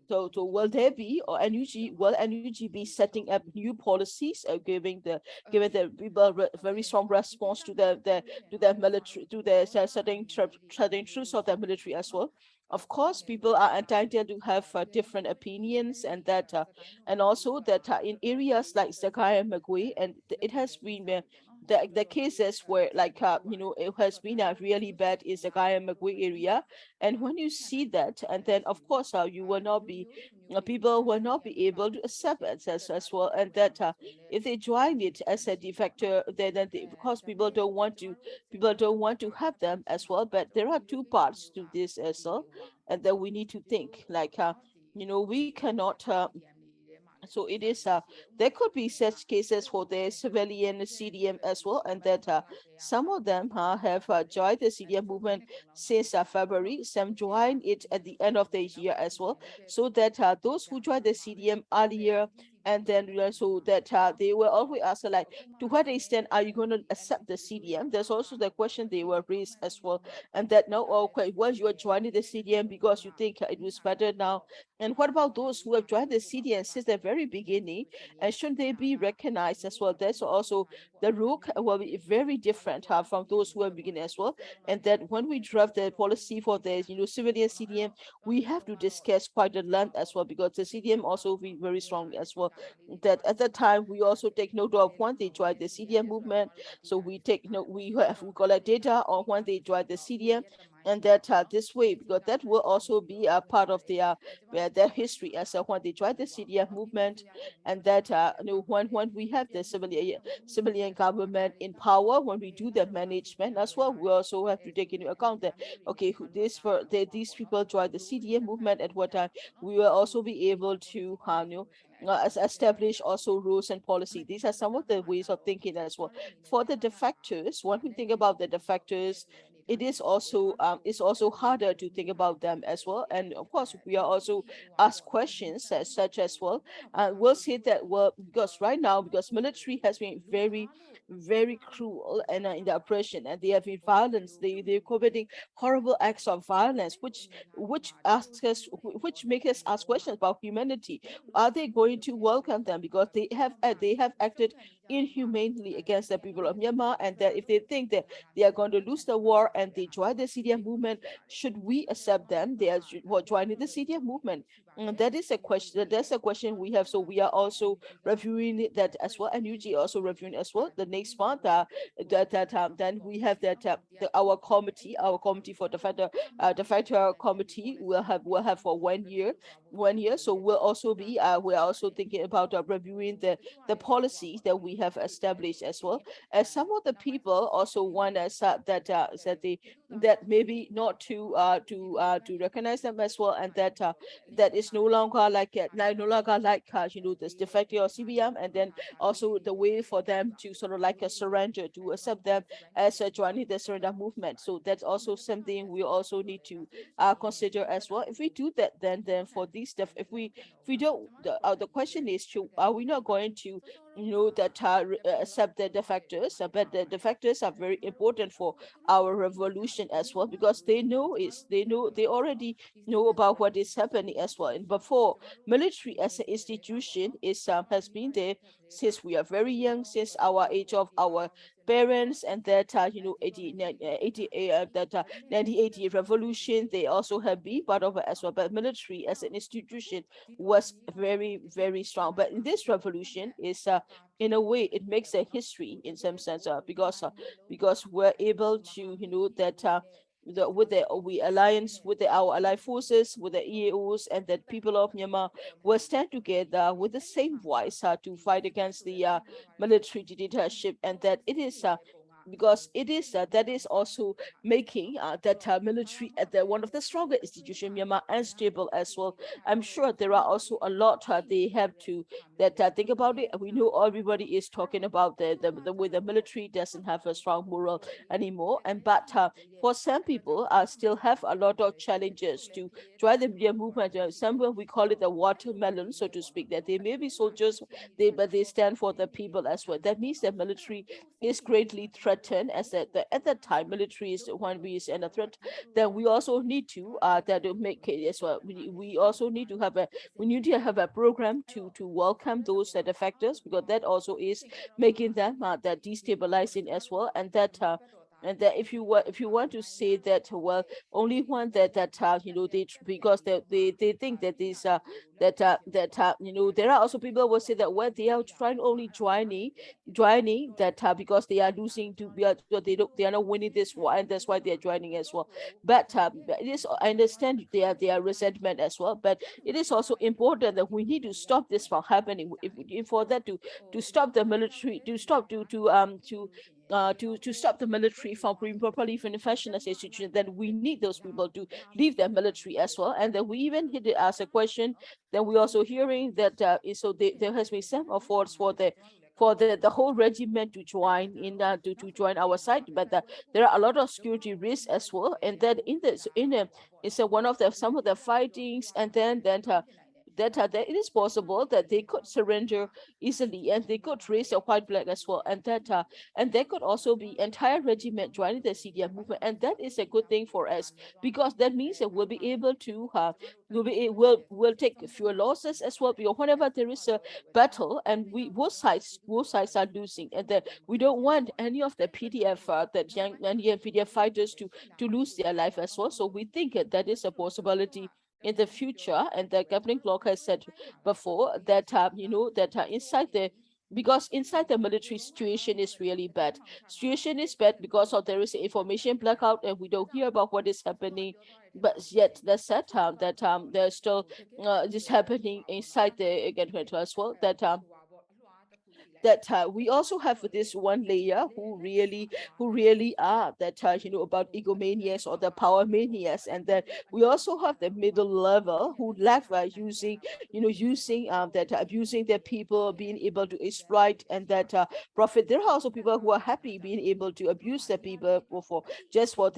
so will there be, or will NUG be setting up new policies, giving the people very strong response to the military, to the certain truths of the military as well? Of course, people are entitled to have different opinions, and that and also that in areas like Sakai and Magui, and it has been the cases where like it has been really bad in Sakai and Magui area. And when you see that, and then of course you will not be people will not be able to accept it as well, and that if they join it as a defector, then because people don't want to have them as well. But there are two parts to this as well, and then we need to think like we cannot so it is there could be such cases for the civilian CDM as well, and that some of them have joined the CDM movement since February. Some joined it at the end of the year as well, so that those who joined the CDM earlier, and then so that they were always asked like, to what extent are you going to accept the CDM? There's also the question they were raised as well, and that now, okay, once you are joining the CDM because you think it was better now, and what about those who have joined the CDM since the very beginning, and shouldn't they be recognized as well? That's also the rule will be very different from those who have beginning as well. And that when we draft the policy for the civilian CDM, we have to discuss quite a lot as well, because the CDM also be very strong as well. That at that time we also take note of when they join the CDM movement. So we take note, we collect data on when they join the CDM, and that this way, because that will also be a part of their history as when they joined the CDF movement, and that when we have the civilian government in power, when we do the management as well, we also have to take into account that okay, these people joined the CDF movement at what time. We will also be able to establish also rules and policy. These are some of the ways of thinking as well. For the defectors, when we think about the defectors, it is also it's also harder to think about them as well. And of course, we are also asked questions as such as well. We'll say that, well, because right now, because military has been very cruel and in the oppression, and they have been violence. They're committing horrible acts of violence, which make us ask questions about humanity. Are they going to welcome them because they have acted inhumanely against the people of Myanmar, and that if they think that they are going to lose the war and they join the CDM movement, should we accept them? They are joining the CDM movement. And that is a question. That's a question we have. So we are also reviewing that as well, and UG also reviewing as well. The next month, then we have that our committee for the fighter committee will have for 1 year. So we'll also be we're also thinking about reviewing the policies that we have established as well. As some of the people also want us that that maybe not to recognize them as well, and that is no longer like this defected or CBM, and then also the way for them to sort of like a surrender, to accept them as joining the surrender movement. So that's also something we also need to consider as well. If we do that, then for these stuff, if we don't, the question is, are we not going to that accept the defectors? But the defectors are very important for our revolution as well, because they already know about what is happening as well. And before, military as an institution has been there since we are very young, since our age of our parents, and that 1980 revolution, they also have been part of it as well. But military as an institution was very, very strong. But in this revolution is in a way it makes a history in some sense, because we're able to with the we alliance with our allied forces, with the EAOs, and the people of Myanmar will stand together with the same voice to fight against the military dictatorship. And that it is because it is that is also making that military at the one of the stronger institution Myanmar, and stable as well. I'm sure there are also a lot they have to think about it. We know everybody is talking about the way the military doesn't have a strong moral anymore, and but for some people still have a lot of challenges to join the media movement. Somewhere we call it the watermelon, so to speak, that they may be soldiers, but they stand for the people as well. That means the military is greatly threatened, as at that time military is when we is in a threat. Then we also need to that to make it as well. We also need to have a program to welcome those defectors, because that also is making them that destabilizing as well. And that if you want to say that, well, only one that they, because they think that this there are also people who will say that, well, they are trying only joining that because they are losing to be they are not winning this war, and that's why they are joining as well. But it is, I understand their resentment as well, but it is also important that we need to stop this from happening. If for that to stop the military, to stop to stop the military from being properly fashion as a institution, then we need those people to leave the military as well. And then we even hit it as a question. Then we also hearing that there has been some efforts for the whole regiment to join in to join our side, but there are a lot of security risks as well, and that in this in a it's one of the some of the fightings, and that it is possible that they could surrender easily, and they could raise a white flag as well, and there could also be entire regiment joining the CDM movement, and that is a good thing for us, because that means that we'll be able to we'll take fewer losses as well, because whenever there is a battle and both sides are losing, and that we don't want any of the PDF that young and PDF fighters to lose their life as well. So we think that is a possibility in the future. And the governing bloc has said before that inside the because inside the military situation is really bad. Situation is bad because of there is an information blackout, and we don't hear about what is happening. But yet that's that there's still this happening inside the government as well. That we also have this one layer who really are that about egomanias or the power manias, and then we also have the middle level who lack using that abusing their people, being able to exploit, and that profit. There are also people who are happy being able to abuse the people just for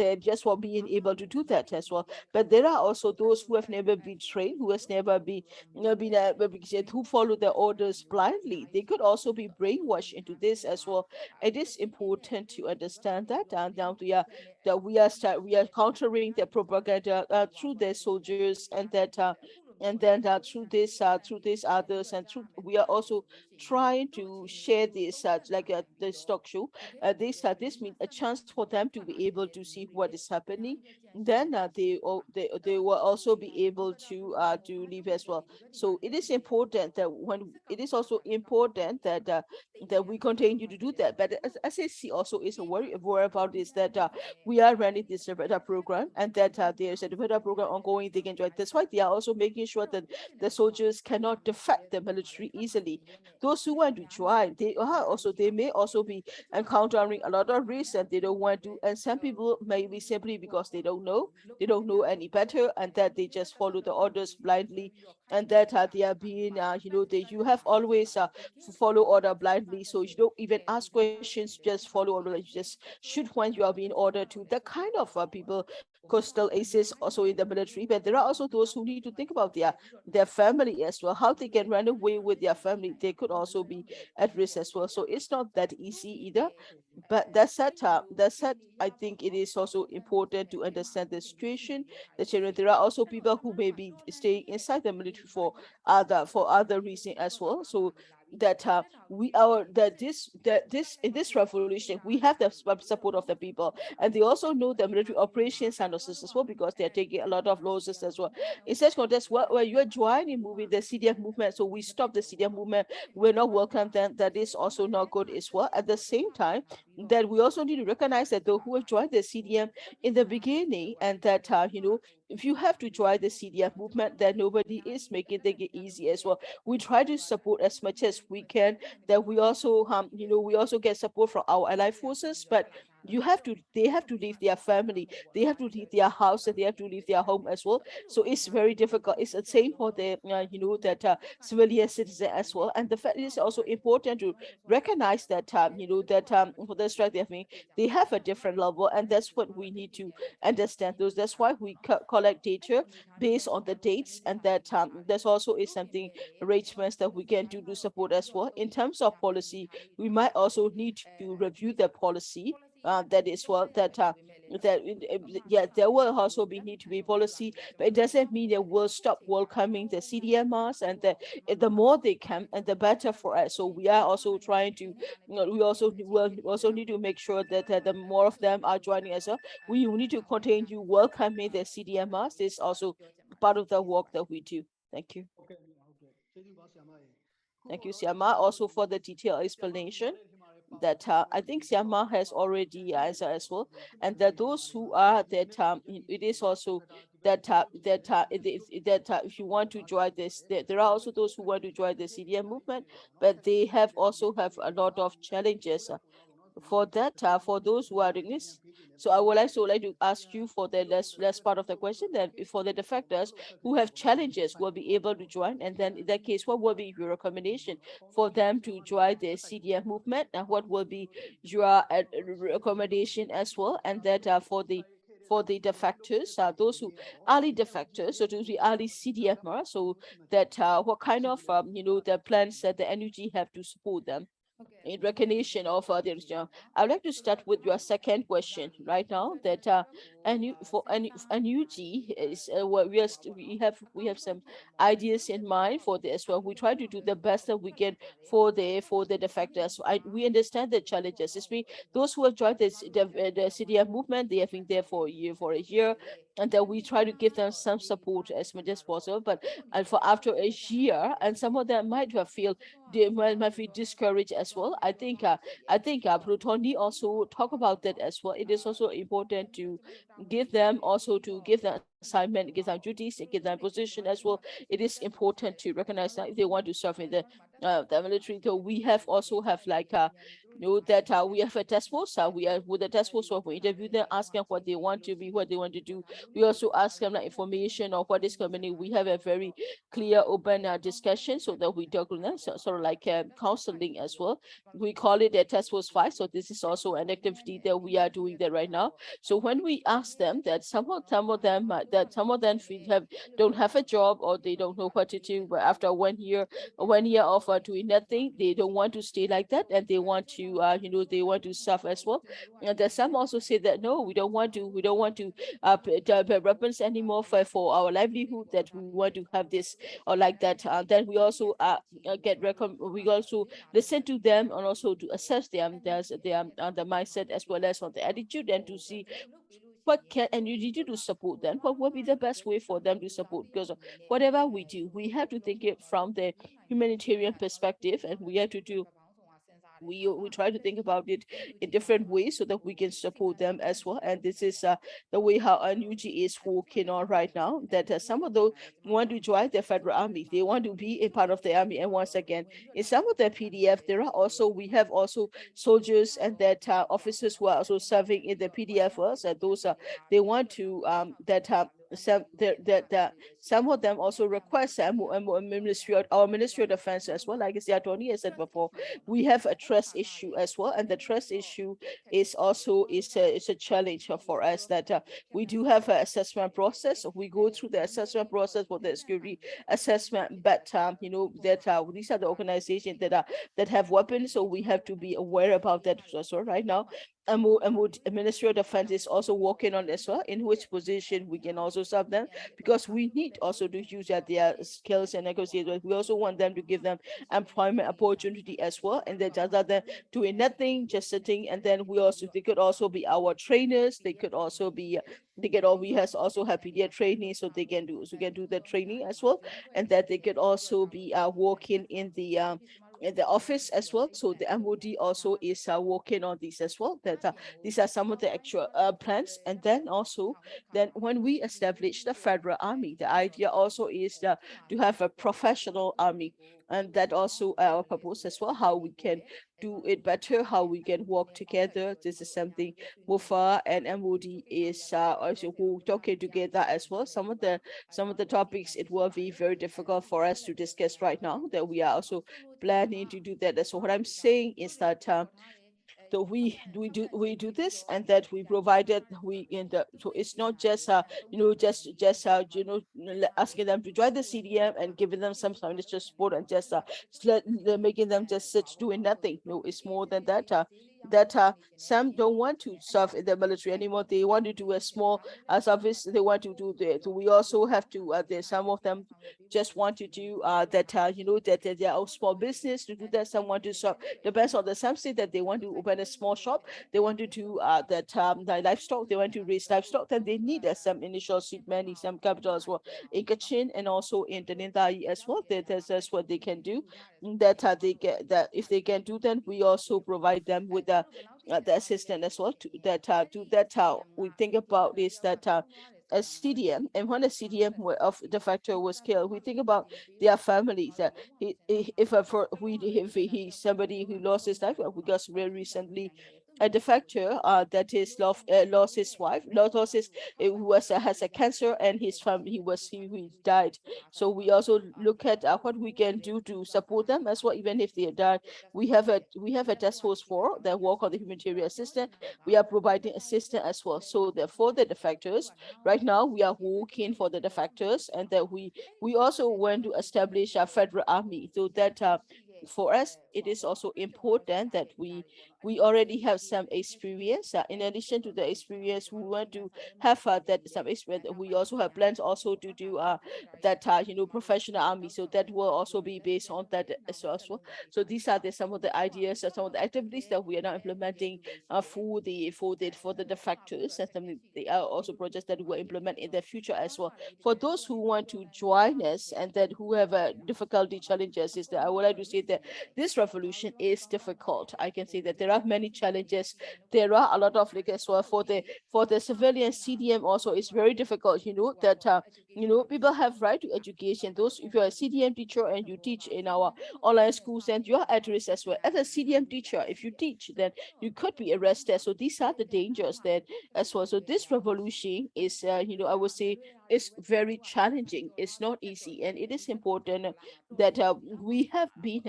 being able to do that as well. But there are also those who have never been trained, who has never been who follow the orders blindly. They could also be brainwashed into this as well. It is important to understand that, and now we are countering the propaganda through the soldiers, and then through these others, and through we are also trying to share this this talk show. This means a chance for them to be able to see what is happening. then they will also be able to leave as well. So it is important that when it is also important that we continue to do that. But as I see also is a worry about is that we are running this DEVETA program, and that there's a DEVETA program ongoing. They can join. That's why they are also making sure that the soldiers cannot defect the military easily. Those who want to join, they may also be encountering a lot of risks and they don't want to. And some people maybe simply because they don't know any better, and that they just follow the orders blindly, and that they are being you have always follow order blindly, so you don't even ask questions, just follow order, you just shoot when you are being ordered to. That kind of people coastal aces also in the military. But there are also those who need to think about their family as well, how they can run away with their family. They could also be at risk as well, so it's not that easy either. But that said, I think it is also important to understand the situation. The children, there are also people who may be staying inside the military for other reason as well. So that we are that this in this revolution we have the support of the people, and they also know the military operations and also as well, because they are taking a lot of losses as well. In such context, where you are joining moving the CDM movement, so we stop the CDM movement, we're not welcome, then that is also not good as well. At the same time, that we also need to recognize that those who have joined the CDM in the beginning, and that if you have to join the CDM movement, then nobody is making it easy as well. We try to support as much as we can. That we also we also get support from our allied forces, but they have to leave their family, they have to leave their house, and they have to leave their home as well. So it's very difficult. It's the same for the that civilian citizen as well. And the fact is also important to recognize that for the strike they have a different level, and that's what we need to understand those. That's why we collect data based on the dates, and that there's also is something arrangements that we can do to support as well. In terms of policy, we might also need to review the policy. That is what yeah, there will also be need to be policy, but it doesn't mean they will stop welcoming the CDMRs, and the more they come and the better for us. So we are also trying to we also will also need to make sure that the more of them are joining us. We need to continue welcoming the CDMRs. This is also part of the work that we do. Thank you. Okay, okay. Thank you, Siama. Thank you, Siama, also for the detailed explanation. That I think Siama has already answered as well, and that those who are that it is also if you want to join this, there are also those who want to join the CDM movement, but they have also have a lot of challenges. For that, for those who are doing this. So I would also like to ask you for the less part of the question, that for the defectors who have challenges will be able to join, and then in that case, what will be your recommendation for them to join the CDM movement, and what will be your recommendation as well, and that for the defectors, those who early defectors, so to be early CDMR, so that what kind of the plans that the NUG have to support them in recognition of their I would like to start with your second question right now. That and you for NUG is what we have some ideas in mind for this. Well, we try to do the best that we can for the defectors. We understand the challenges. It's me those who have joined the CDM movement. They have been there for a year, and then we try to give them some support as much as possible. But and for after a year, and some of them might have feel they might be discouraged as well. I think Plutoni also talk about that as well. It is also important to give them assignment, give them duties, give them position as well. It is important to recognize that if they want to serve in the military. So we have also have like that we have a task force. We are with the task force, we interview them, ask them what they want to be, what they want to do. We also ask them like information of what is coming. We have a very clear, open discussion, so that we talk with them, sort of like counseling as well. We call it a task force 5. So this is also an activity that we are doing there right now. So when we ask them that some of them don't have a job, or they don't know what to do, but after 1 year of doing nothing, they don't want to stay like that, and they want to they want to serve as well. And there's some also say that no, we don't want to weapons anymore for our livelihood, that we want to have this or like that. Then we also we also listen to them, and also to assess them, there's their the mindset as well as on the attitude, and to see what can and you need to support them, what will be the best way for them to support? Because whatever we do, we have to think it from the humanitarian perspective, and we have to do we try to think about it in different ways so that we can support them as well. And this is the way how NUG is working on right now, that some of those want to join the federal army, they want to be a part of the army. And once again, in some of the PDF, there are also we have also soldiers and that officers who are also serving in the PDF works, and those are they want to some of them also request our Ministry of Defense as well. Like the attorney has said before, we have a trust issue as well, and the trust issue is also is a challenge for us, that we do have an assessment process. We go through the assessment process for the security assessment, but that these are the organizations that have weapons, so we have to be aware about that. So right now, Ministry of Defense is also working on as well, in which position we can also serve them, because we need also to use their skills and negotiate. We also want them to give them employment opportunity as well, and then rather than doing nothing, just sitting. And then they could also be our trainers. They could also be we has also have PDF training, so they can do the training as well, and that they could also be working in the office as well. So the MOD also is working on this as well. That these are some of the actual plans. And then also, then when we establish the federal army, the idea also is to have a professional army, and that also our purpose as well, how we can do it better, how we can work together. This is something MOFA and MOD is also who talking together as well. Some of the topics, it will be very difficult for us to discuss right now, that we are also planning to do that. So what I'm saying is that so we do this, and that we provided we in the so it's not just asking them to join the CDM and giving them some financial support and just making them just sit doing nothing. No, it's more than that. Some don't want to serve in the military anymore. They want to do a small service. They want to do the. So we also have to. There's some of them just want to do that they are small business to do that. Some want to serve. Depends on the some say that they want to open a small shop. They want to do the livestock. They want to raise livestock. Then they need some initial seed money, some capital as well in Kachin and also in Tanindai as well. That's what they can do. That they get that if they can do, then we also provide them with the assistant as well to that do that. How we think about is that a CDM, and when a CDM of the factor was killed, we think about their families. If he somebody who lost his life, we got very recently a defector that is lost his wife, lost his who was has a cancer, and his family he died. So we also look at what we can do to support them as well, even if they died. We have a task force for that work on the humanitarian assistance. We are providing assistance as well. So for the defectors, right now we are working for the defectors, and that we also want to establish a federal army, so that for us it is also important that we already have some experience. In addition to the experience, we want to have that some experience. We also have plans also to do that professional army. So that will also be based on that as well. So these are some of the ideas, some of the activities that we are now implementing for the defectors, and some they are also projects that we will implement in the future as well. For those who want to join us and that who have difficulty challenges, is that I would like to say that this revolution is difficult. I can say that there are many challenges. There are a lot of like as well for the civilian CDM also is very difficult. That people have right to education. Those if you're a CDM teacher and you teach in our online schools, and you're at risk as well. As a CDM teacher, if you teach, then you could be arrested. So these are the dangers that as well. So this revolution is I would say is very challenging. It's not easy, and it is important that we have been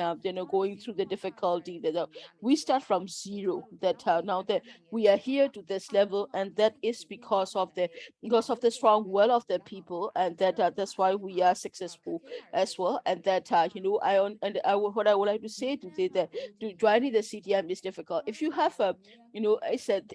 going through the difficulty, that we start from zero, that now that we are here to this level, and that is because of the strong will of the people, and that's why we are successful as well. And that what I would like to say that to joining the CDM is difficult. If you have a I said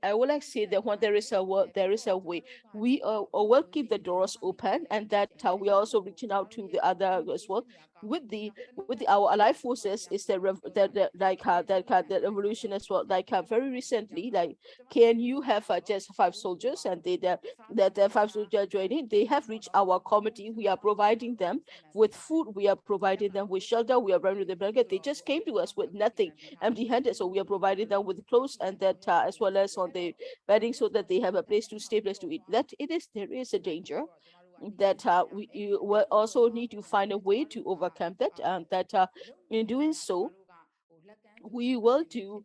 I would like to say that when there is a way, we will keep the doors open, and that we are also reaching out to the other as well. with our allied forces is the revolution as well. Very recently, like KNU have just 5 soldiers, and the 5 soldiers joining. They have reached our committee. We are providing them with food. We are providing them with shelter. We are providing with the blanket. They just came to us with nothing, empty-handed. So we are providing them with clothes, and that as well as on the bedding, so that they have a place to stay, place to eat. That there is a danger that you will also need to find a way to overcome that. In doing so, we will do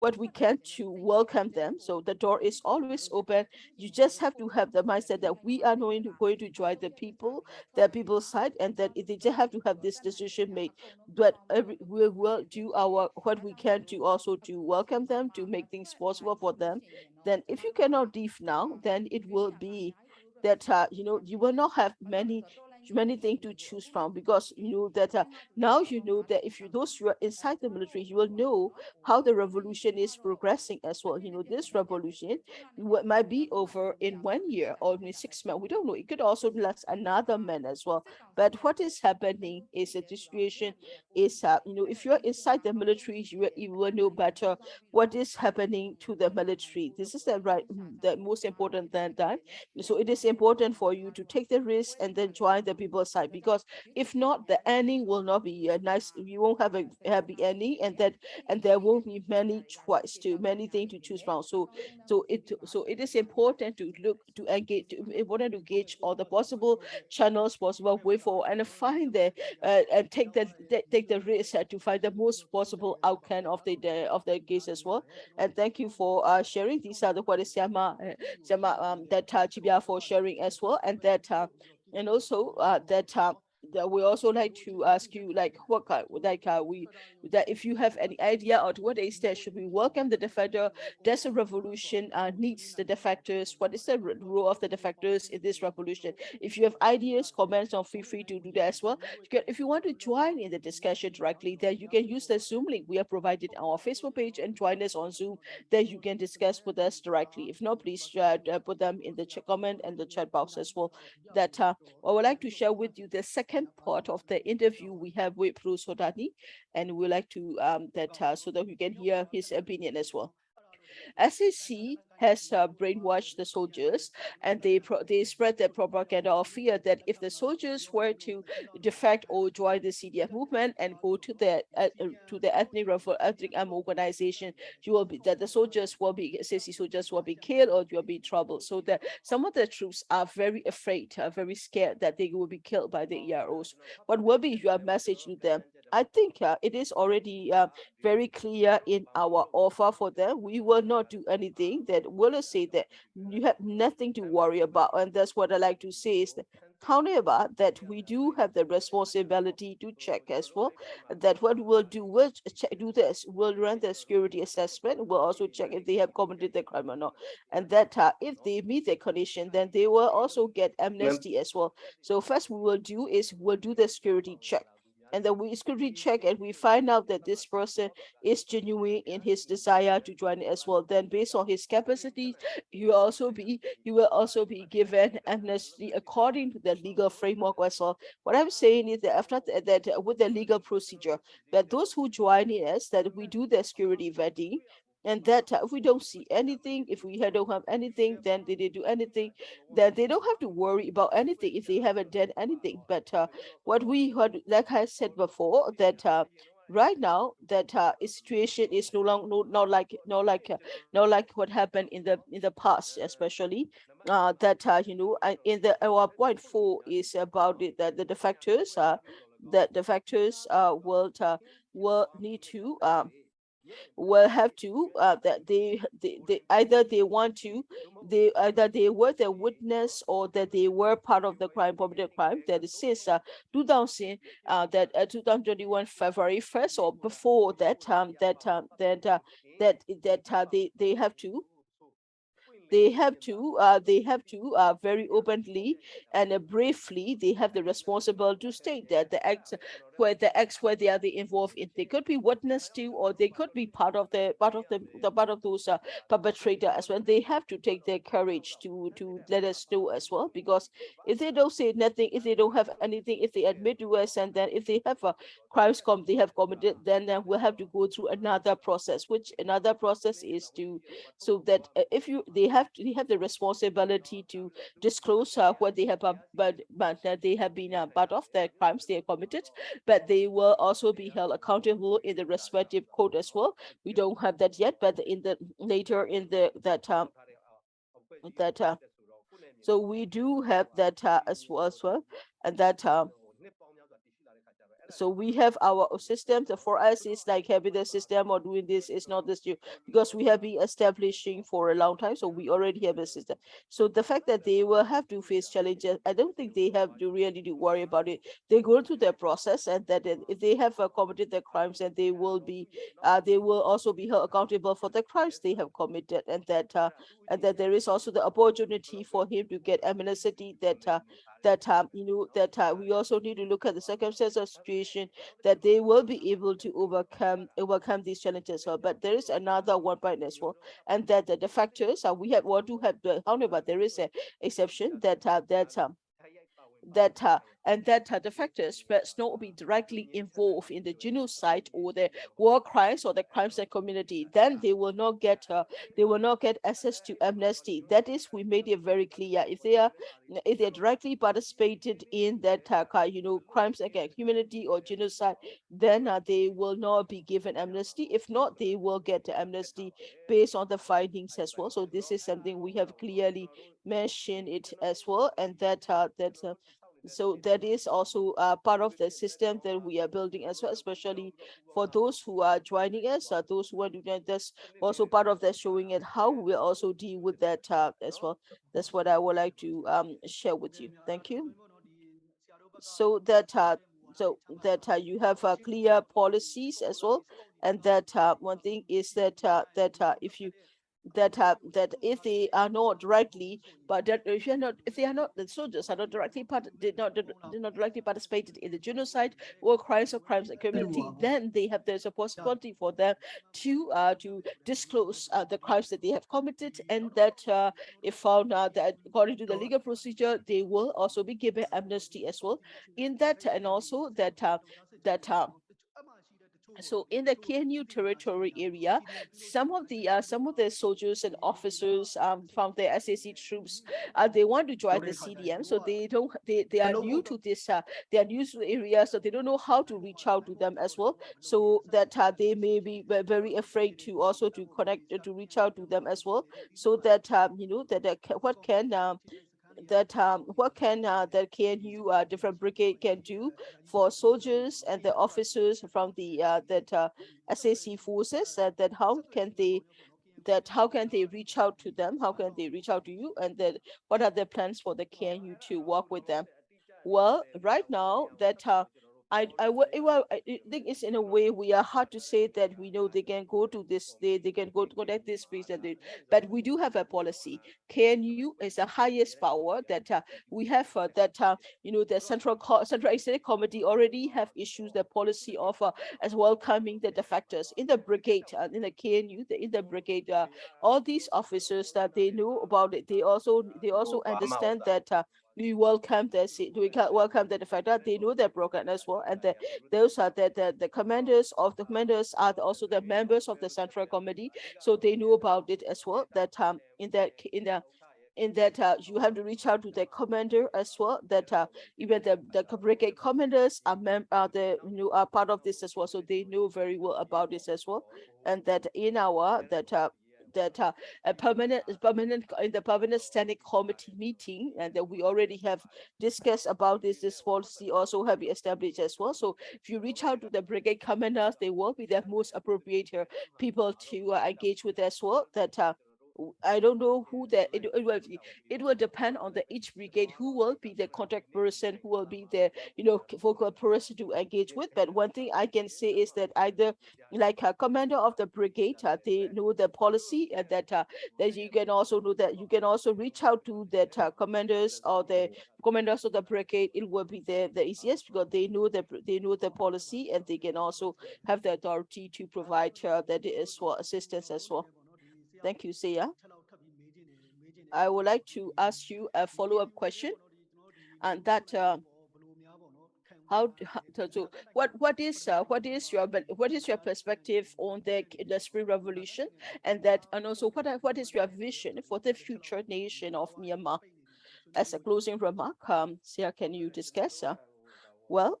what we can to welcome them. So the door is always open. You just have to have the mindset that we are going to join the people's side, and that they just have to have this decision made. But we will do our what we can to also to welcome them, to make things possible for them. Then, if you cannot leave now, then it will be that you will not have many things to choose from, because that now that if you those who are inside the military, you will know how the revolution is progressing as well. This revolution might be over in 1 year or in 6 months. We don't know. It could also last another month as well. But what is happening is a situation is if you're inside the military, you will know better what is happening to the military. This is the most important time. So it is important for you to take the risk and then join the people's side, because if not, the ending will not be a nice. You won't have a happy ending, and there won't be many things to choose from. So it is important to important to gauge all the possible channels, possible way forward, and find and take the risk to find the most possible outcome of the case as well. And thank you for sharing. These are the what is that Chibia for sharing as well, and and also that we also like to ask you, like, what kind, like we that if you have any idea or to what extent should we welcome the defector? Does a revolution needs the defectors? What is the role of the defectors in this revolution? If you have ideas, comments, on feel free to do that as well. If you want to join in the discussion directly, then you can use the Zoom link we have provided on our Facebook page and join us on Zoom. Then you can discuss with us directly. If not, please put them in the comment and the chat box as well. That I would like to share with you the second part of the interview we have with Padoh Saw Taw Nee, and we like to that so that we can hear his opinion as well. SAC has brainwashed the soldiers, and they spread the propaganda of fear that if the soldiers were to defect or join the CDM movement and go to the ethnic organization, you will be that the soldiers will be SAC soldiers will be killed, or you'll be in trouble. So that some of the troops are very afraid, very scared that they will be killed by the EROs. What will be your message to them? I think it is already very clear in our offer for them. We will not do anything that will say that you have nothing to worry about. And that's what I like to say is that, however, that we do have the responsibility to check as well. That what we'll do, we'll do this, we'll run the security assessment, we'll also check if they have committed the crime or not. And that if they meet the condition, then they will also get amnesty as well. So first we will do is we'll do the security check, and then we security check and we find out that this person is genuine in his desire to join as well. Then based on his capacity, you will also be given amnesty according to the legal framework as well. What I'm saying is that after that with the legal procedure, that those who join in us, that we do the security vetting, and that if we don't see anything, if we don't have anything, then they didn't do anything, then they don't have to worry about anything if they haven't done anything. But what like I said before, that right now that situation is no longer not like what happened in the past, especially that in the our point 4 is about it, that the defectors that defectors will need to will have to that they either they want to they either they were the witness or that they were part of the crime, committed crime, that is since 2000 that 2021 February 1st or before that they have to they have to very openly and briefly they have the responsibility to state that the act where they are involved in. They could be witness to, or they could be part of those perpetrator as well. They have to take their courage to let us know as well, because if they don't say nothing, if they don't have anything, if they admit to us, and then if they have they have committed, then we'll have to go through another process, which another process is to, so that if you they have the responsibility to disclose what they have but they have been part of the crimes they have committed, but they will also be held accountable in the respective court as well. We don't have that yet, but in the later in the that so we do have that as well, and that so we have our system. So for us, it's like having the system or doing this is not this new, because we have been establishing for a long time. So we already have a system. So the fact that they will have to face challenges, I don't think they have to really do worry about it. They go through their process, and that if they have committed the crimes, and they will also be held accountable for the crimes they have committed, and that there is also the opportunity for him to get amnesty. We also need to look at the circumstances of situation, that they will be able to overcome these challenges. But there is another one point as well, and that the factors we have want to have the, however, there is an exception that the factors must not be directly involved in the genocide or the war crimes or the crimes of community. Then they will not get access to amnesty. That is, we made it very clear. If they directly participated in that crimes against humanity or genocide, then they will not be given amnesty. If not, they will get amnesty based on the findings as well. So this is something we have clearly mentioned it as well, and so that is also part of the system that we are building as well, especially for those who are joining us, those who are doing that. That's also part of that, showing it how we also deal with that as well. That's what I would like to share with you. Thank you. So that you have clear policies as well, and that one thing is if you that if they are not directly, but that if they are not, the soldiers are not directly did not directly participated in the genocide or crimes of community, then there's a possibility for them to disclose the crimes that they have committed, and that if found that according to the legal procedure, they will also be given amnesty as well in that, and also so in the KNU territory area, some of the soldiers and officers from the SAC troops, they want to join the CDM, so they are new to this they are new to the area, so they don't know how to reach out to them as well. So that they may be very afraid to also to connect to reach out to them as well. So that what can the KNU different brigade can do for soldiers and the officers from the SAC forces, that how can they reach out to them, how can they reach out to you, and then what are the plans for the KNU to work with them? Well, right now that I think it's in a way we are hard to say that we know they can go to this, they can go to connect this place, and but we do have a policy. KNU is the highest power that we have the Central Executive Committee already have issued the policy of as welcoming the defectors in the brigade, in the KNU, in the brigade. All these officers that they know about it, they also understand that we welcome welcome the fact that they know they're broken as well, and those are the commanders are also the members of the Central Committee, so they know about it as well. That in that you have to reach out to the commander as well. That even the brigade commanders are part of this as well, so they know very well about this as well, and that in our a permanent in the permanent standing committee meeting, and that we already have discussed about this policy also have been established as well. So if you reach out to the brigade commanders, they will be the most appropriate people to engage with as well. That I don't know who that it will depend on the each brigade who will be the contact person, who will be the focal person to engage with. But one thing I can say is that either like a commander of the brigade, they know the policy, and that you can also know that you can also reach out to that commanders or the commanders of the brigade. It will be the easiest because they know the policy, and they can also have the authority to provide that is for assistance as well. Thank you, Sia. I would like to ask you a follow-up question, and that so what is your perspective on the Spring Revolution, and also what is your vision for the future nation of Myanmar? As a closing remark, Sia, can you discuss? Well,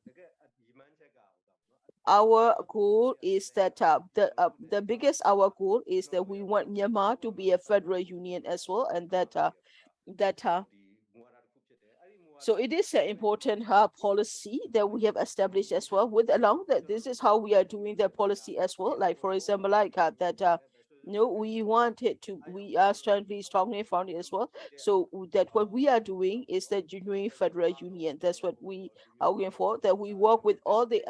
our goal is that the biggest our goal is that we want Myanmar to be a federal union as well, and that so it is an important policy that we have established as well. With along that, this is how we are doing the policy as well. Like for example, like we want it to. We are strongly founded as well. So that what we are doing is the genuine federal union. That's what we are going for. That we work with all the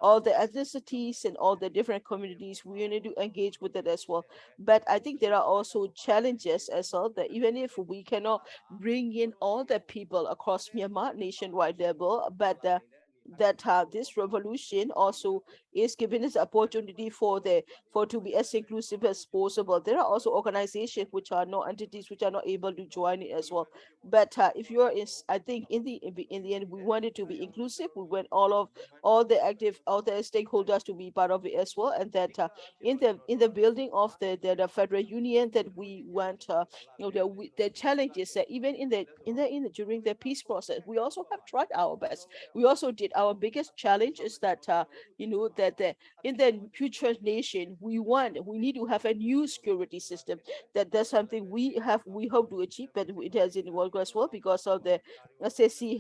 ethnicities and all the different communities. We need to engage with it as well. But I think there are also challenges as well. That even if we cannot bring in all the people across Myanmar nationwide level, but that this revolution also is giving us opportunity for to be as inclusive as possible. There are also organizations which are not entities which are not able to join it as well. But if you're is I think in the end we want it to be inclusive. We want all the stakeholders to be part of it as well, and that in the building of the federal union that we want the challenge is that even in the during the peace process we also have tried our best. We also did our biggest challenge is that that in the future nation we need to have a new security system. That's something we hope to achieve, but it has in work as well because of the SSC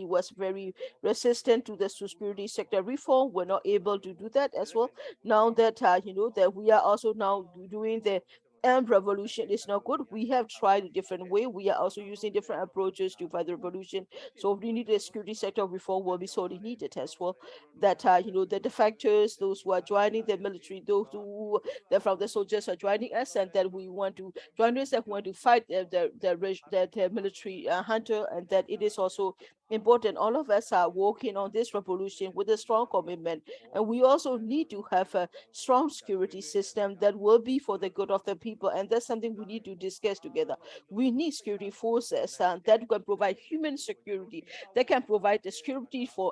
was very resistant to the security sector reform. We're not able to do that as well. Now that that we are also now doing the armed revolution is not good. We have tried a different way. We are also using different approaches to fight the revolution. So we need a security sector reform will be sorely needed as well. That the defectors, those who are joining the military, those who the from the soldiers are joining us, and that we want to join us, that we want to fight the military hunter, and that it is also important. All of us are working on this revolution with a strong commitment, and we also need to have a strong security system that will be for the good of the people, and that's something we need to discuss together. We need security forces that can provide human security, that can provide the security for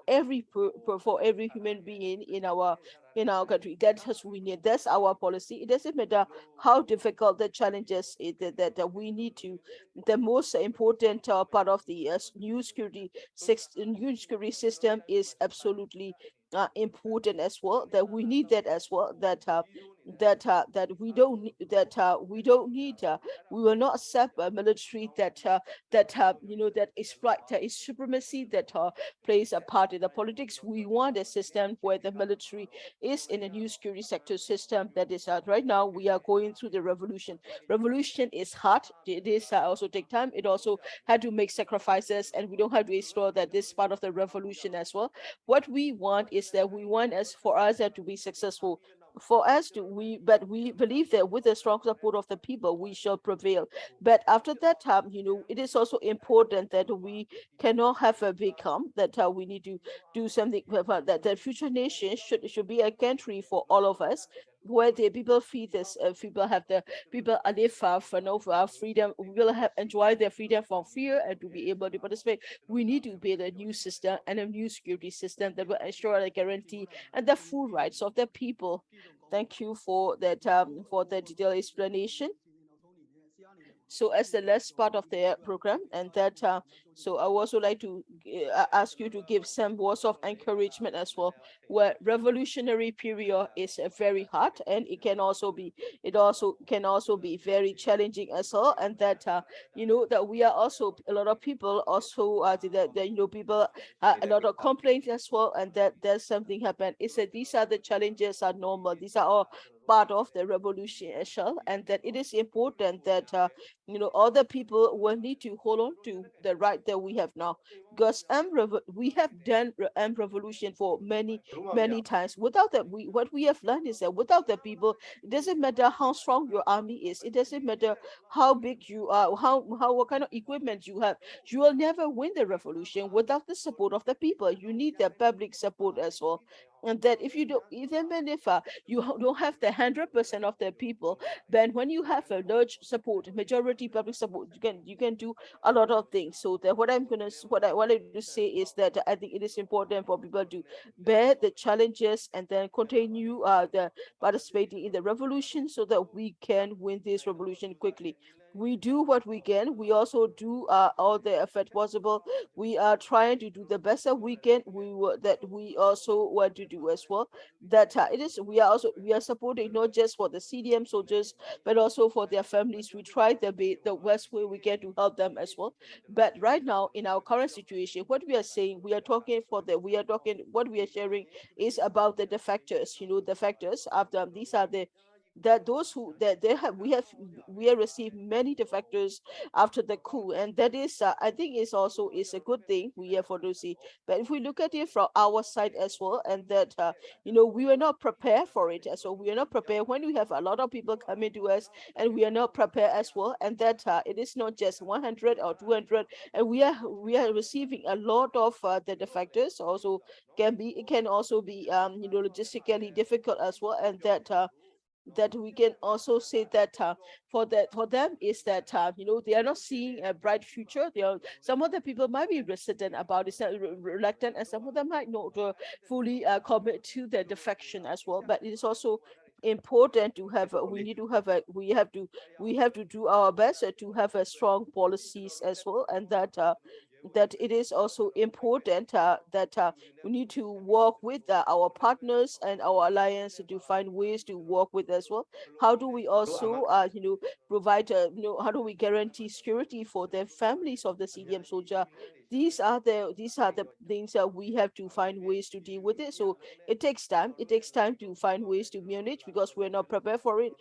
for every human being in our country. That's what we need. That's our policy. It doesn't matter how difficult the challenges is that we need to. The most important part of the new security system is absolutely important as well. That we need that as well. That we don't need. We will not accept a military that exploit is supremacy that plays a part in the politics. We want a system where the military is in a new security sector system that is right now we are going through the revolution. Revolution is hard. It is also take time. It also had to make sacrifices, and we don't have to explore that this part of the revolution as well. What we want is that we want us for us to be successful. For us to but we believe that with the strong support of the people we shall prevail. But after that time, it is also important that we cannot have a become that we need to do something that the future nation should be a country for all of us, where the people feel this people have the people live for no freedom, will have enjoy their freedom from fear and to be able to participate. We need to build a new system and a new security system that will ensure the guarantee and the full rights of the people. Thank you for the detailed explanation. So as the last part of the program, and so I would also like to ask you to give some words of encouragement as well. Where revolutionary period is very hard, and it also can also be very challenging as well, and that that we are also a lot of people also people a lot of complaints as well, and that there's something happened. It's that these are the challenges are normal. These are all part of the revolution as well, and that it is important that all the people will need to hold on to the right that we have now, because we have done revolution for many times. Without that, what we have learned is that without the people, it doesn't matter how strong your army is, it doesn't matter how big you are, how what kind of equipment you have, you will never win the revolution without the support of the people. You need the public support as well. And that if you don't, even if don't have the 100% of the people, then when you have a large support, majority public support, you can do a lot of things. So that what I wanted to say is that I think it is important for people to bear the challenges and then continue the participating in the revolution so that we can win this revolution quickly. We do what we can. We also do all the effort possible. We are trying to do the best that we can. We also want to do as well. That it is we are supporting not just for the CDM soldiers but also for their families. We try the best way we can to help them as well. But right now in our current situation, what we are saying, what we are sharing is about the defectors. Defectors after these are the that those who that they have we have received many defectors after the coup, and that is I think is a good thing we have for to see. But if we look at it from our side as well, and that we were not prepared for it, so we are not prepared when we have a lot of people coming to us, and we are not prepared as well, and that it is not just 100 or 200, and we are receiving a lot of the defectors. Also it can also be logistically difficult as well, and that we can also say that for them is that they are not seeing a bright future. Some of the people might be reluctant about it, reluctant, and some of them might not fully commit to the defection as well. But it is also important to have we have to do our best to have a strong policies as well, and that it is also important that we need to work with our partners and our alliance to find ways to work with as well. How do we also provide how do we guarantee security for the families of the CDM soldier? These are the things that we have to find ways to deal with it. So it takes time to find ways to manage, because we're not prepared for it.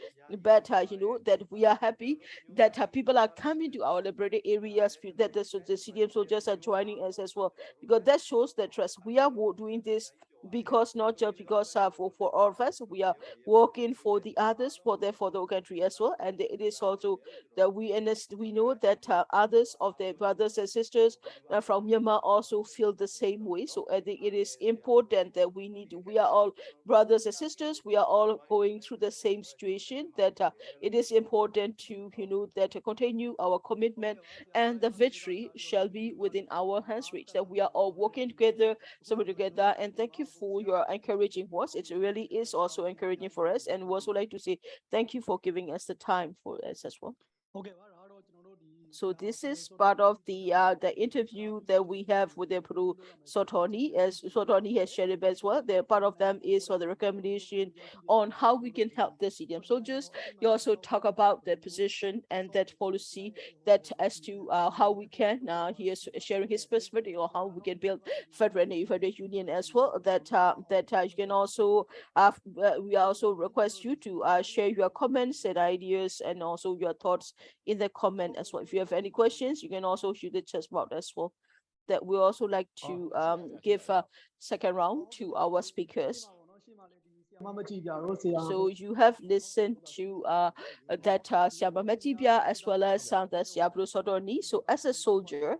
But that we are happy that people are coming to our liberated areas, that the CDM soldiers are joining us as well, because that shows the trust. We are doing this because not just because for all of us, we are working for the others, for the country as well. And it is also that we know that others of their brothers and sisters from Myanmar also feel the same way. So I think it is important that we are all brothers and sisters. We are all going through the same situation, that it is important to that to continue our commitment, and the victory shall be within our hands reach, that we are all working together, so we're together. And thank you for your encouraging words. It really is also encouraging for us, and we also like to say thank you for giving us the time for us as well. So this is part of the interview that we have with the Padoh Saw Taw Nee, as Saw Taw Nee has shared it as well. The part of them is for the recommendation on how we can help the CDM soldiers. You also talk about the position and that policy, that as to how we can he is sharing his perspective on how we can build federal union as well. That you can also we also request you to share your comments and ideas and also your thoughts in the comment as well. If you have any questions, you can also shoot the chat box as well. That we also like to give a second round to our speakers. So you have listened to that Siama Metibia as well as the Siabro Saw Taw Nee. So as a soldier,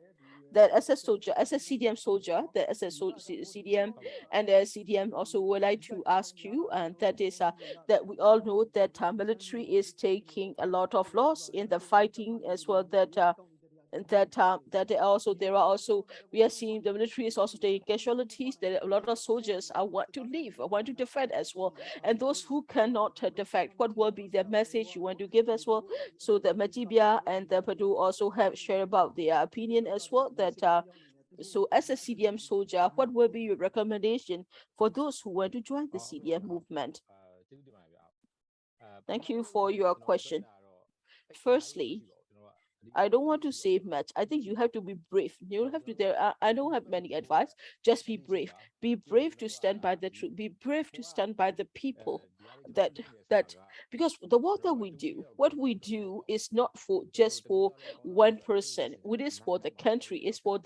as a CDM soldier, as a CDM, and as CDM also would like to ask you, and that is that we all know that military is taking a lot of loss in the fighting as well, that there are also we are seeing the military is also taking casualties. There are a lot of soldiers want to leave, want to defend as well, and those who cannot defect, what will be the message you want to give as well? So the Matibia and the Padoh also have shared about their opinion as well, that so as a CDM soldier, what will be your recommendation for those who want to join the CDM movement? Thank you for your question. Firstly, I don't want to say much. I think you have to be brave. You have to I don't have many advice. Just be brave. Be brave to stand by the truth. Be brave to stand by the people. that because the work that we do, what we do is not for just for one person. It is for the country. It's for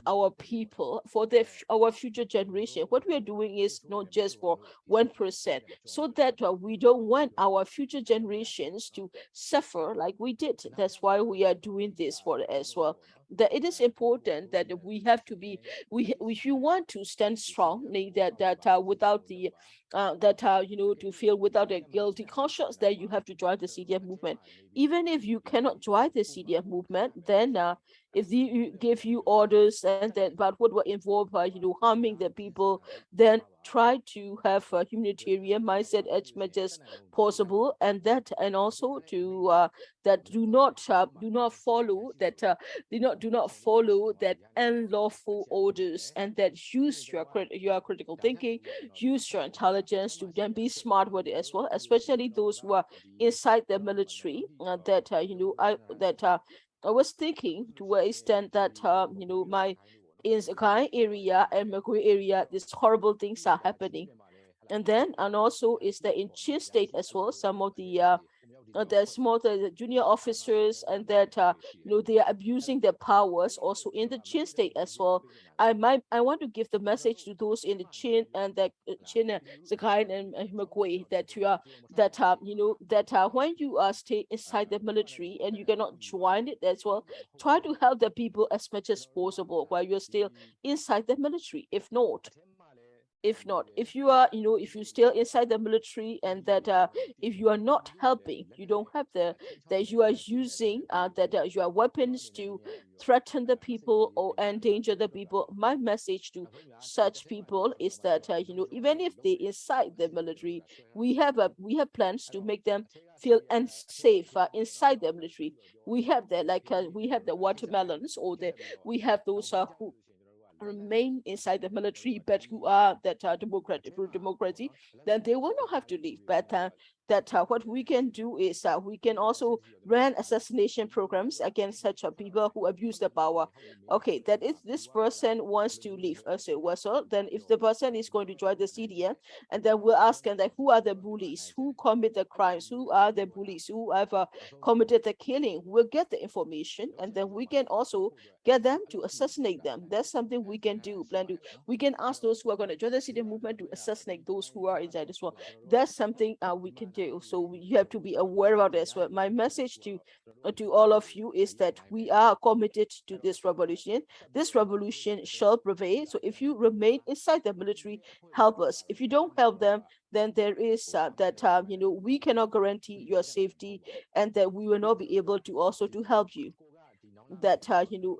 our people, for our future generation. What we are doing is not just for 1%, so that we don't want our future generations to suffer like we did. That's why we are doing this for as well. That it is important that we have to be if you want to stand strongly, that without the to feel without a guilty conscience, that you have to join the CDM movement. Even if you cannot join the CDM movement, then if they give you orders and that about what will involve harming the people, then try to have a humanitarian mindset as much as possible, and also to that do not follow that do not follow that unlawful orders, and that use your critical thinking, use your intelligence to then be smart with it as well, especially those who are inside the military. That I was thinking to what extent that my in Kyi area and Magui area, these horrible things are happening. And also is that in Chin State as well, some of the small the junior officers, and that they are abusing their powers also in the Chin State as well. I want to give the message to those in the Chin and the Chin, Sakhain and Magui, that you are that when you are stay inside the military and you cannot join it as well, try to help the people as much as possible while you're still inside the military. If you are if you still inside the military, and that if you are not helping, you don't have that you are using your weapons to threaten the people or endanger the people, my message to such people is that even if they inside the military, we have plans to make them feel unsafe inside the military. We have we have the watermelons, or we have those who remain inside the military but who are that democratic pro democracy, then they will not have to leave. But that what we can do is we can also run assassination programs against such people who abuse the power. Okay, that if this person wants to leave then if the person is going to join the CDM, and then we'll ask them that who are the bullies, who commit the crimes, who are the bullies, who have committed the killing. We'll get the information, and then we can also get them to assassinate them. That's something we can do. We can ask those who are going to join the CDM movement to assassinate those who are inside as well. That's something we can do. So you have to be aware about this. Well, my message to all of you is that we are committed to this revolution. This revolution shall prevail. So if you remain inside the military, help us. If you don't help them, then there is we cannot guarantee your safety, and that we will not be able to also to help you. That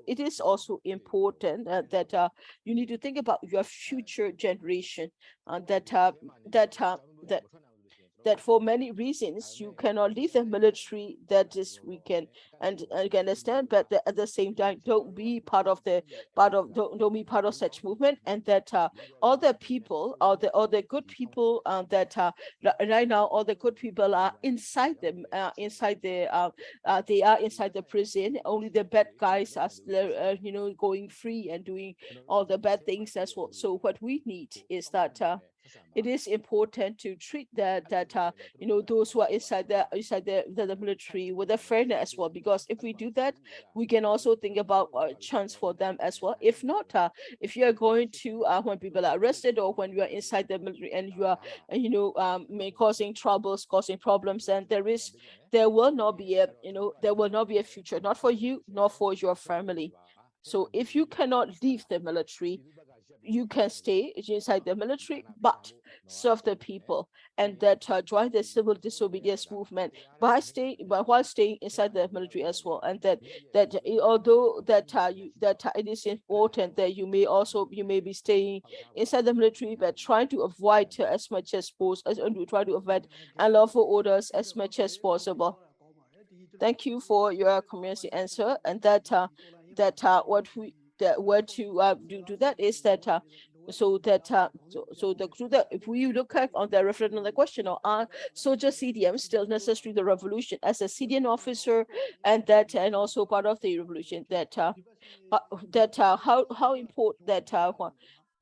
it is also important that you need to think about your future generation, that that for many reasons you cannot leave the military. That is, we can and I can understand, but at the same time, don't be part of don't be part of such movement. And that all the people, all the good people that right now, all the good people are inside them, they are inside the prison. Only the bad guys are going free and doing all the bad things as well. So what we need is that it is important to treat those who are inside the military with a fairness as well, because if we do that, we can also think about a chance for them as well. If not, if you are going to when people are arrested, or when you are inside the military and you are causing troubles, causing problems, and there will not be a future, not for you, nor for your family. So if you cannot leave the military, you can stay inside the military, but serve the people, and that join the civil disobedience movement while staying inside the military as well. And although it is important that you may be staying inside the military, but trying to avoid as much as possible, and try to avoid unlawful orders as much as possible. Thank you for your community answer. And what to do that is that if we look at on the referendum, the question of are soldier CDM still necessary to the revolution as a CDM officer, and also part of the revolution, how important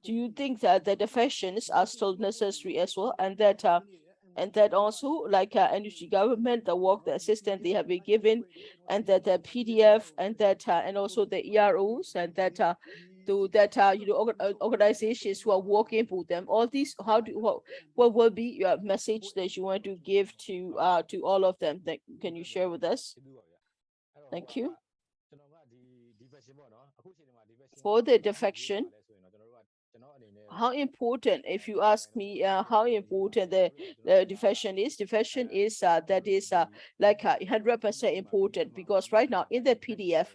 do you think that the defections are still necessary as well, and that and that also like energy government, the work, the assistance they have been given, and that the PDF and that and also the EROs and that to that organizations who are working for them. All these, how do what will be your message that you want to give to all of them? That can you share with us? Thank you. For the defection, how important, if you ask me, how important the defection is that is like 100% important, because right now in the PDF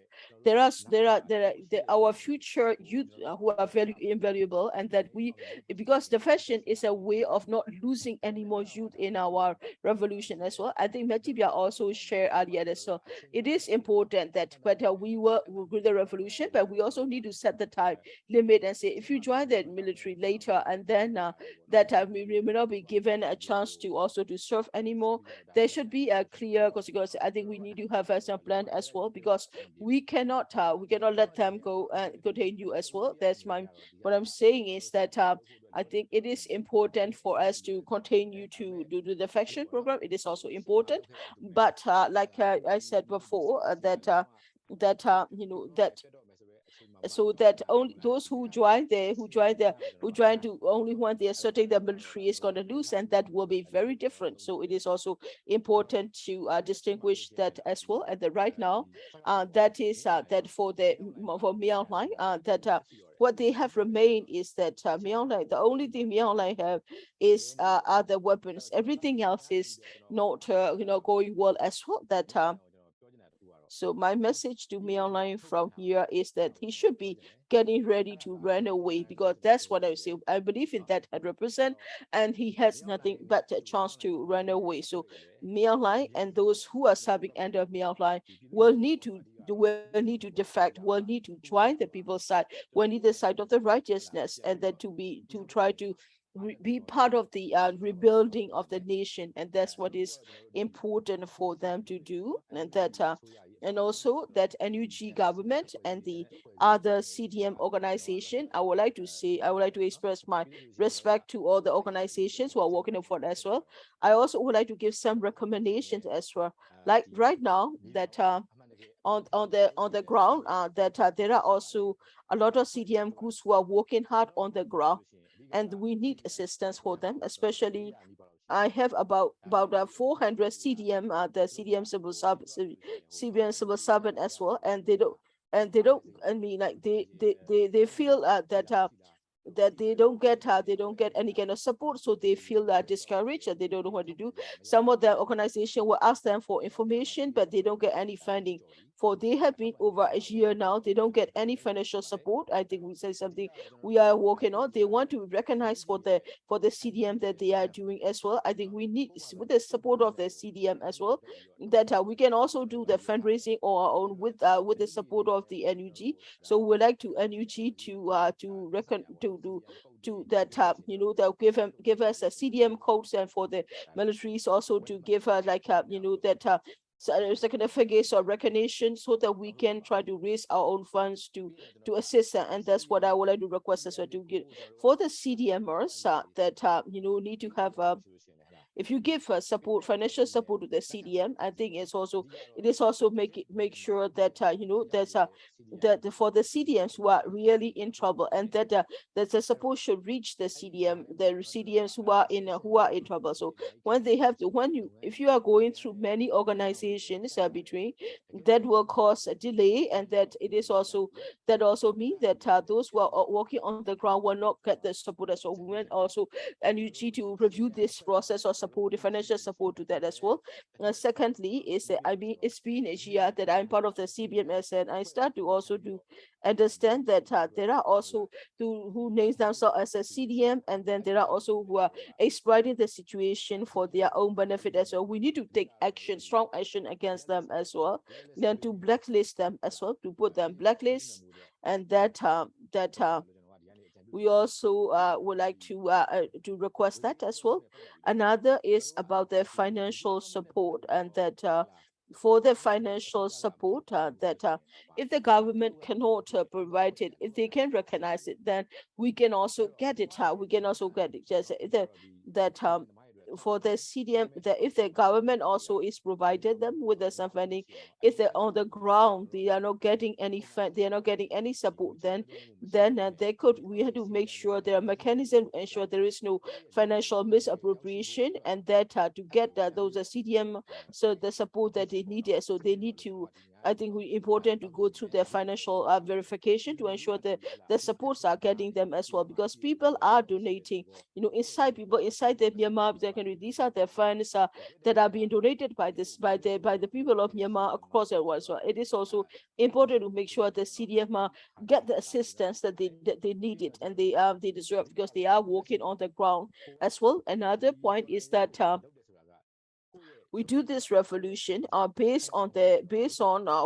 our future youth who are very invaluable, and that we, because defection is a way of not losing any more youth in our revolution as well. I think Matibia also shared earlier, so it is important that, but we were with the revolution, but we also need to set the time limit and say, if you join the military later and then that we may not be given a chance to also to serve anymore, there should be a clear, because I think we need to have a plan as well, because we cannot let them go and continue as well. That's what I'm saying is that I think it is important for us to continue to do the defection program. It is also important, but like I said before, that that so that only those who join to only when they are certain the military is going to lose, and that will be very different. So it is also important to distinguish that as well. And that right now, that is that for Myanmar, that what they have remained is that Myanmar, the only thing Myanmar have is are the weapons. Everything else is not going well as well. That so my message to Myanmar from here is that he should be getting ready to run away, because that's what I say. I believe in that 100%, and he has nothing but a chance to run away. So Myanmar and those who are serving under Myanmar will need to defect, will need to join the people's side, will need the side of the righteousness, and then to try to be part of the rebuilding of the nation. And that's what is important for them to do. And that and also that NUG government and the other CDM organization, I would like to express my respect to all the organizations who are working for it as well. I also would like to give some recommendations as well. Like right now, that on the ground, that there are also a lot of CDM crews who are working hard on the ground, and we need assistance for them. Especially, I have about 400 CDM, the CDM CDM civil servant as well, and they don't. I mean, like they feel that they don't get any kind of support, so they feel discouraged and they don't know what to do. Some of the organization will ask them for information, but they don't get any funding. For they have been over a year now, they don't get any financial support. I think we say something we are working on. They want to recognize for the CDM that they are doing as well. I think we need, with the support of the CDM as well, that we can also do the fundraising on our own with the support of the NUG. So we would like to NUG to that they'll give us a CDM codes, and for the militaries also to give us like that certificates or recognition, so that we can try to raise our own funds to assist them. And that's what I would like to request as well, to get for the CDMers that need to have if you give support, financial support to the CDM, I think it is also make sure that there's that for the CDMs who are really in trouble, and that the support should reach the CDMs who are in trouble. So when they have to, if you are going through many organizations between, that will cause a delay, and that also means that those who are working on the ground will not get the support as well. We want also NUG to review this process or support, the financial support to that as well. Secondly, is that it's been a year that I'm part of the CBMS, and I start to also do understand that there are also who names themselves as a CDM, and then there are also who are exploiting the situation for their own benefit as well. We need to take action, strong action against them as well, then to blacklist them as well, to put them blacklist, and that we also would like to request that as well. Another is about the financial support, and that for the financial support, that if the government cannot provide it, if they can recognize it, then we can also get it. We can also get it. Just that for the CDM, that if the government also is provided them with some funding, if they're on the ground, they are not getting any they are not getting any support, then we have to make sure there are mechanisms to ensure there is no financial misappropriation, and that to get those CDM, so the support that they needed. So they need to, I think we important to go through their financial verification to ensure that the supports are getting them as well, because people are donating, inside the Myanmar secondary. These are the funds that are being donated by the people of Myanmar across the world. So it is also important to make sure the CDM get the assistance that they need it, and they deserve, because they are working on the ground as well. Another point is that we do this revolution based on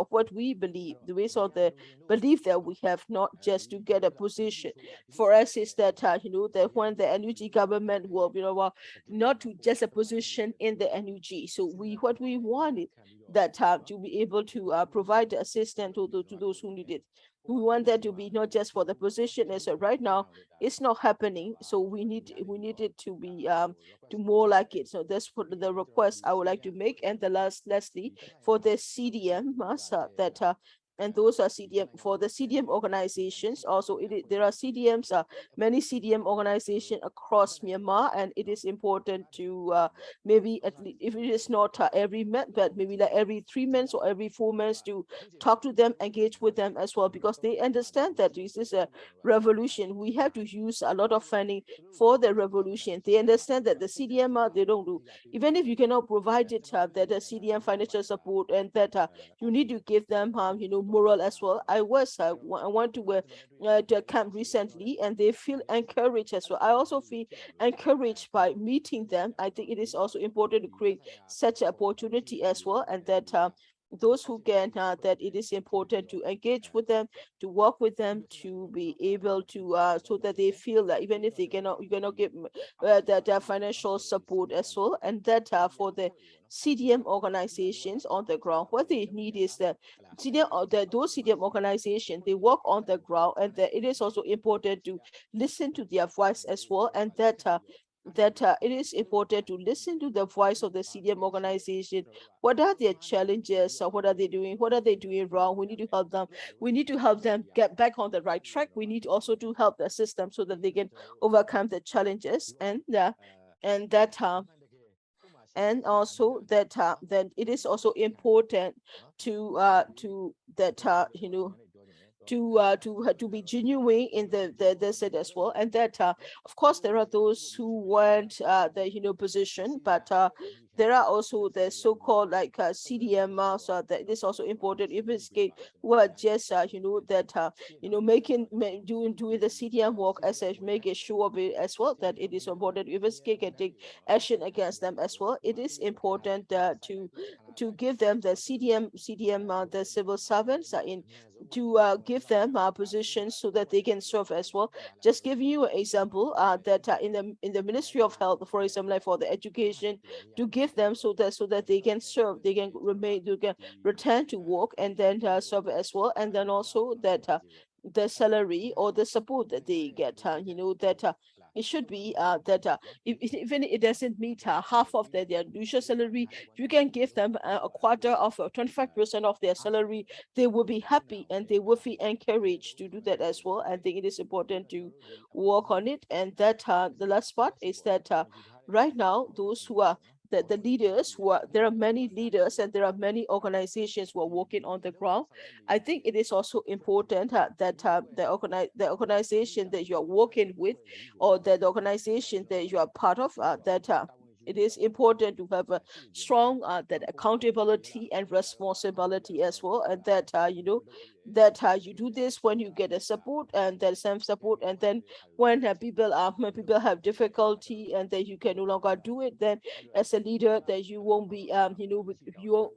what we believe, based on the belief that we have, not just to get a position. For us, is that that when the NUG government will, not to just a position in the NUG. So what we wanted that to be able to provide assistance to those who need it. We want that to be not just for the position. And so right now it's not happening. So we need it to be to more like it. So that's for the request I would like to make. And lastly, for the CDM that and those are CDM, for the CDM organizations. Also, there are CDMs, many CDM organizations across Myanmar, and it is important to maybe, at least if it is not every month, but maybe like every 3 months or every 4 months, to talk to them, engage with them as well, because they understand that this is a revolution. We have to use a lot of funding for the revolution. They understand that the CDM they don't do, even if you cannot provide it that the CDM financial support, and that you need to give them moral as well. I went to a camp recently, and they feel encouraged as well. I also feel encouraged by meeting them. I think it is also important to create such an opportunity as well, and that those who can that it is important to engage with them, to work with them, to be able to so that they feel that even if you cannot give that financial support as well. And that for the CDM organizations on the ground, what they need is that those CDM organizations, they work on the ground, and that it is also important to listen to their voice as well, and that it is important to listen to the voice of the CDM organization. What are their challenges, or what are they doing? What are they doing wrong? We need to help them. We need to help them get back on the right track. We need also to help the system so that they can overcome the challenges, and that and also that it is also important to that to be genuine in the set as well. And that of course there are those who want the position, but there are also the so-called like CDM, so that it is also important if it's who are just that doing the CDM work as such, make it sure of it as well, that it is important if it's can take action against them as well. It is important to give them the CDM the civil servants in to give them positions so that they can serve as well. Just giving you an example that in the Ministry of Health, for example, like for the education, to give them so that they can serve, they can return to work, and then serve as well. And then also that the salary or the support that they get, that it should be that even it doesn't meet half of their usual salary, you can give them a quarter of 25% of their salary. They will be happy, and they will feel encouraged to do that as well. I think it is important to work on it. And that the last part is that right now, those who are the leaders there are many leaders, and there are many organizations who are working on the ground. I think it is also important that the organization that you are working with, or the organization that you are part of, that it is important to have a strong that accountability and responsibility as well, and that that you do this when you get a support, and there's some support, and then when people have difficulty, and then you can no longer do it, then as a leader that you won't be you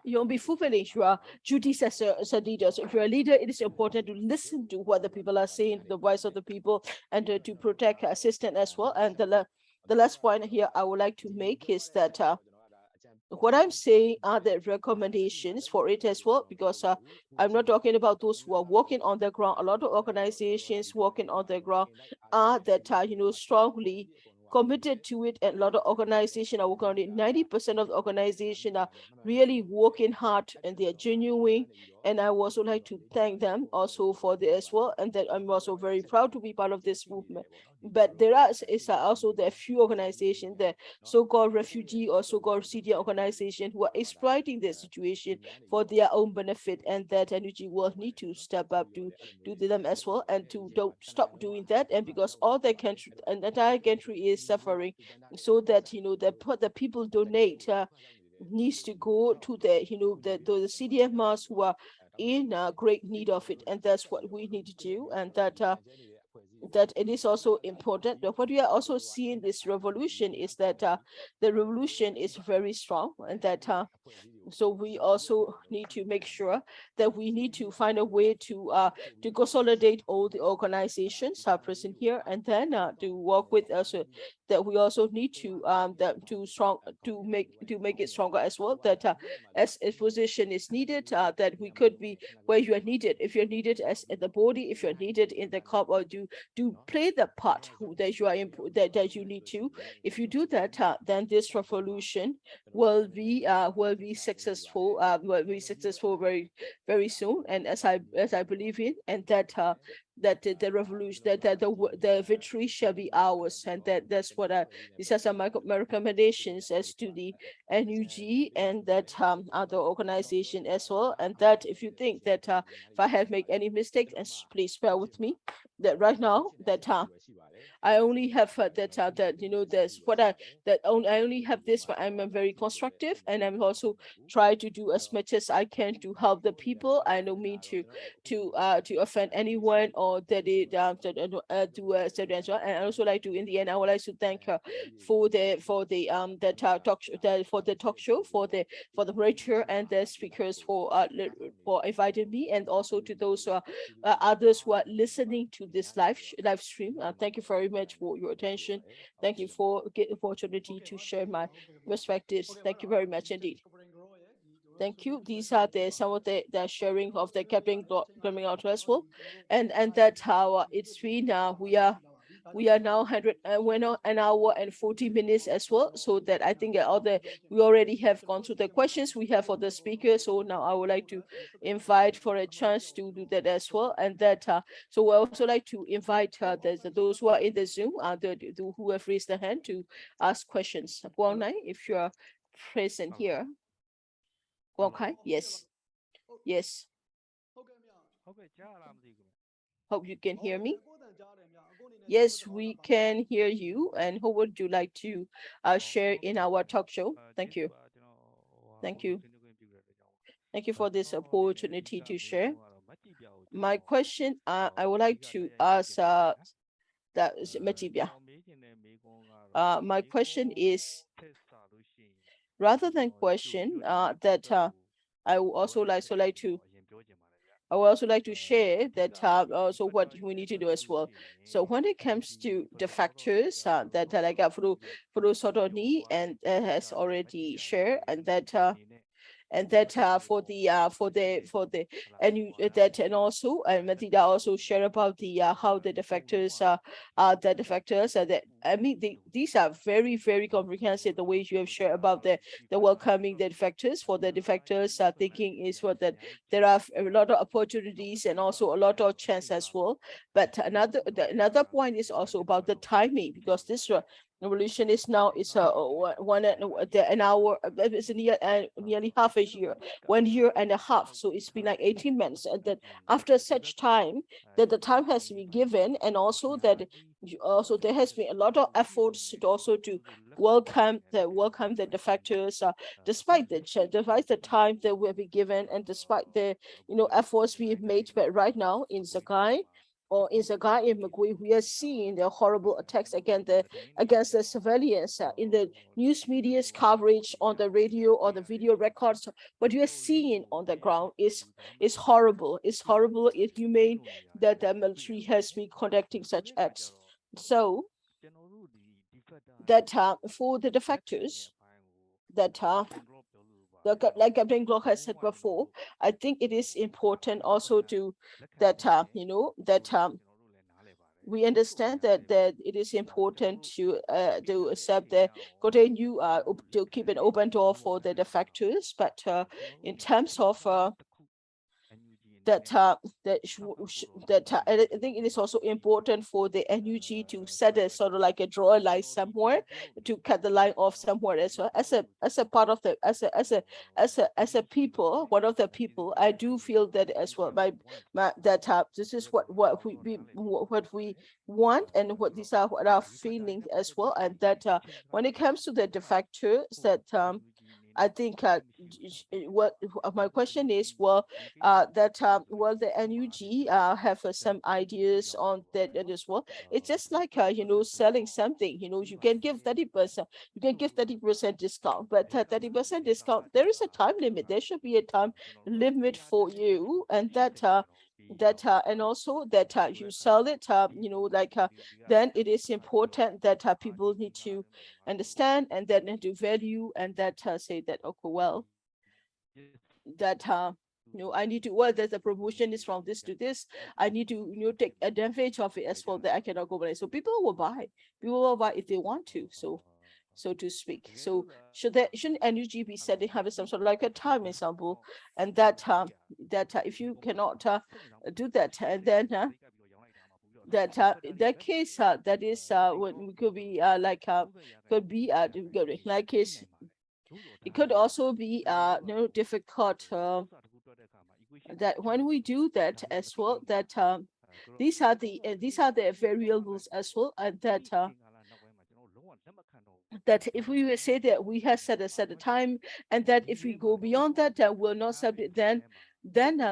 won't be fulfilling your duties as a leader. So if you're a leader, it is important to listen to what the people are saying, the voice of the people, and to protect assistance as well. And the last point here I would like to make is that what I'm saying are the recommendations for it as well, because I'm not talking about those who are working on the ground. A lot of organizations working on the ground are that strongly committed to it, and a lot of organizations are working on it. 90% of the organization are really working hard and they are genuine. And I also like to thank them also for this as well. And that I'm also very proud to be part of this movement. But there is also there are few organizations, the so-called refugee or so-called CDM organization, who are exploiting the situation for their own benefit, and that energy will need to step up to do them as well, and to don't stop doing that. And because all the country and the entire country is suffering, so that the people donate needs to go to the the CDMers who are in great need of it, and that's what we need to do. And that it is also important. But what we are also seeing this revolution is that the revolution is very strong, and that so we also need to make sure that we need to find a way to consolidate all the organizations present here, and then to work with us. That we also need to make it stronger as well. That as a position is needed, that we could be where you are needed. If you're needed as in the body, if you're needed in the COP, or do play the part that you are that you need to. If you do that, then this revolution will be successful. Will be successful very very soon. And as I believe in, and that that the revolution, that the victory shall be ours, and that's what these are some of my recommendations as to the NUG and that other organization as well. And that if you think that if I have made any mistakes, and please bear with me, that right now that I only have that there's what I only have this, but I'm very constructive, and I'm also try to do as much as I can to help the people. I don't mean to offend anyone, or that it do and I also like to, in the end, I would like to thank her for the talk show, for the moderator and the speakers for inviting me, and also to those others who are listening to this live stream. Thank you very much for your attention. Thank you for getting the opportunity to share my perspectives. Thank you very much indeed. Thank you. These are some of the sharing of the Captain coming out as well, and that's how it's been. We are now 100 we're now an hour and 40 minutes as well, so that I think we already have gone through the questions we have for the speaker. So now I would like to invite for a chance to do that as well. And that so we also like to invite those who are in the Zoom, who have raised their hand to ask questions. Guang Nai, if you are present here. Okay, yes. Yes. Hope you can hear me. Yes, we can hear you. And who would you like to share in our talk show? Thank you. Thank you. Thank you for this opportunity to share. My question, I would like to ask my question is, rather than question that I would also like to share that also what we need to do as well. So when it comes to the factors that like Padoh Saw Taw Nee and has already shared, and that for the and you that and also Matilda also share about the how the defectors that I mean these are very very comprehensive, the way you have shared about the welcoming the defectors. For the defectors thinking is what that there are a lot of opportunities and also a lot of chance as well. But another point is also about the timing, because this revolution is now an hour, it's nearly half a year, 1 year and a half. So it's been like 18 months, and that after such time that the time has to be given, and also that also there has been a lot of efforts to welcome the defectors, despite the time that will be given, and despite the efforts we've made. But right now in Sakai in Magui, we are seeing the horrible attacks against the civilians in the news media's coverage, on the radio or the video records. What you are seeing on the ground is horrible. It's horrible, it's inhumane that the military has been conducting such acts. So that for the defectors, that like Captain Glock has said before, I think it is important also to that we understand that it is important to accept that continue to keep an open door for the defectors, but in terms of that I think it is also important for the NUG to set a sort of like a draw a line somewhere, to cut the line off somewhere as well. As a part of the as a people, one of the people, I do feel that as well. That this is what we want, and what these are what our feelings as well, and that when it comes to the defectors, that I think what my question is, well, well, the NUG have some ideas on that as well. It's just like selling something. You can give 30%, you can give 30% discount, but 30% discount, there is a time limit. There should be a time limit for you, and and also that you sell it, then it is important that people need to understand, and then to value, and that say that, okay, well, that I need to, well, that the promotion is from this to this, I need to take advantage of it as well, that I cannot go back. So people will buy if they want to, so to speak. So shouldn't NUG be setting, having some sort of like a time example, and that if you cannot do that, and then that in that case that is what could be could be like case, it could also be difficult that when we do that as well, that these are the variables as well, and that if we will say that we have set a time, and that if we go beyond that, will not subject, then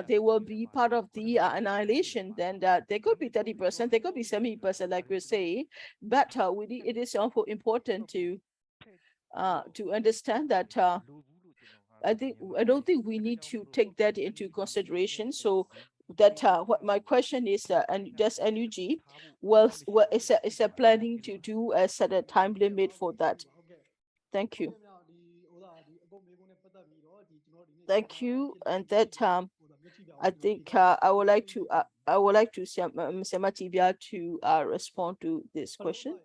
they will be part of the annihilation. Then there could be 30%, there could be 70%, like we say, but it is also important to understand that I don't think we need to take that into consideration. So that what my question is, and does NUG is a planning to do a set a time limit for that? Thank you. Thank you. And that I think I would like to Mr. Matibia to respond to this question.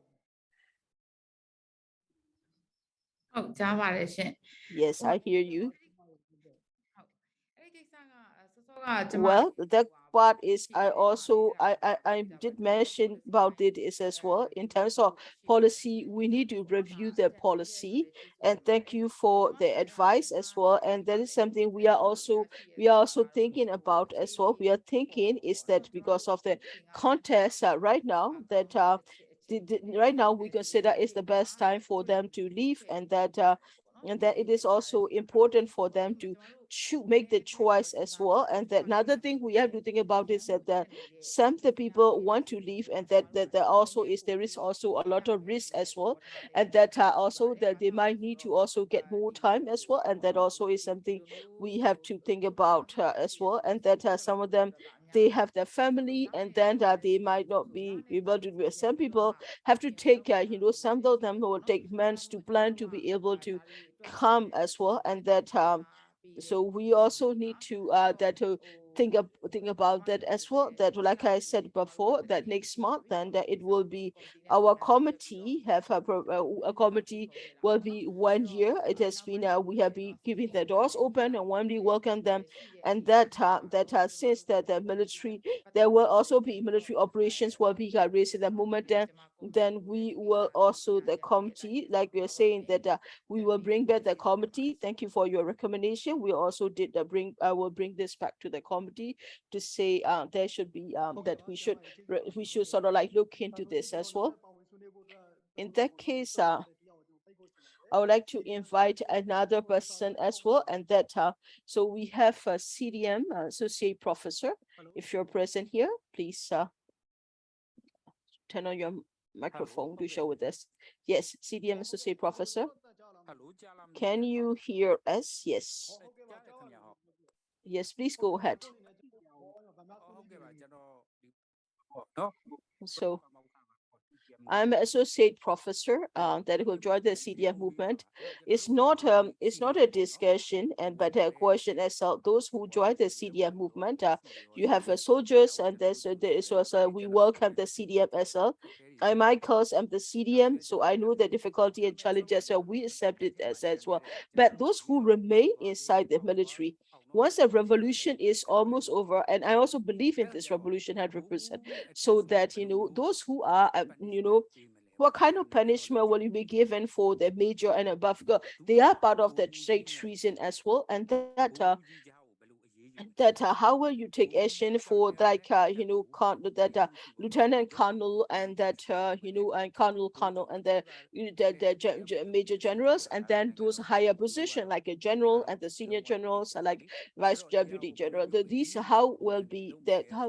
Yes, I hear you. Well, that part is I did mention about it is as well, in terms of policy, we need to review the policy, and thank you for the advice as well. And that is something we are also thinking about as well. We are thinking is that because of the contest right now, that right now we consider is the best time for them to leave, and that it is also important for them to make the choice as well. And that another thing we have to think about is that some of the people want to leave, and that there is also a lot of risk as well, and that also that they might need to also get more time as well, and that also is something we have to think about as well. And that some of them, they have their family, and then they might not be able to do it. Some people have to take some of them will take months to plan to be able to come as well. And that so we also need to think about that as well, that like I said before, that next month, then that it will be our committee have a committee will be 1 year. It has been we have been keeping the doors open and warmly welcome them, and that since that the military, there will also be military operations will be raised in the moment, then we will also the committee, like we are saying, that we will bring back the committee. Thank you for your recommendation. We also did I will bring this back to the committee to say there should be that we should sort of like look into this as well. In that case, I would like to invite another person as well, and that so we have a CDM associate professor. If you're present here, please turn on your microphone to show with us. Yes, CDM associate professor. Can you hear us? Yes. Yes, please go ahead. So I'm an associate professor that will join the CDM movement. It's not a discussion but a question as well. Those who join the CDM movement, you have soldiers, and there is also we welcome the CDM as well. I myself am the CDM, so I know the difficulty and challenges, so we accept it as well. But those who remain inside the military, once a revolution is almost over, and I also believe in this revolution 100%, so that those who are what kind of punishment will you be given for the major and above? They are part of the state treason as well, and that how will you take action for like lieutenant colonel and that and colonel and the major generals, and then those higher position like a general and the senior generals are like vice deputy general. These how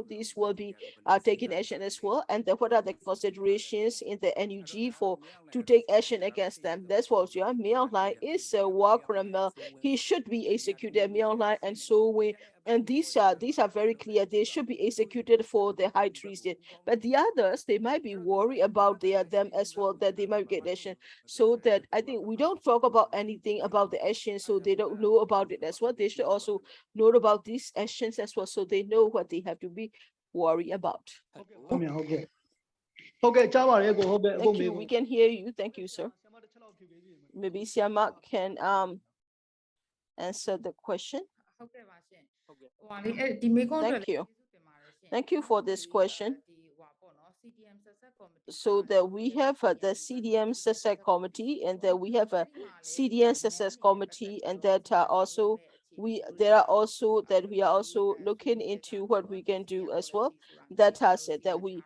these will be taking action as well, and then what are the considerations in the NUG for to take action against them. That's what Myanmar Line is a war criminal. He should be executed, Myanmar Line, and so these are very clear. They should be executed for the high treason. But the others, they might be worried about them as well, that they might get action. So that I think we don't talk about anything about the action, so they don't know about it as well. They should also know about these actions as well, so they know what they have to be worried about. Thank you. We can hear you. Thank you, sir. Maybe Siamak can answer the question. Thank you. Thank you for this question. So that we have the CDM Success Committee, and that we have a CDM Success Committee, and that also we are also looking into what we can do as well. That has said that we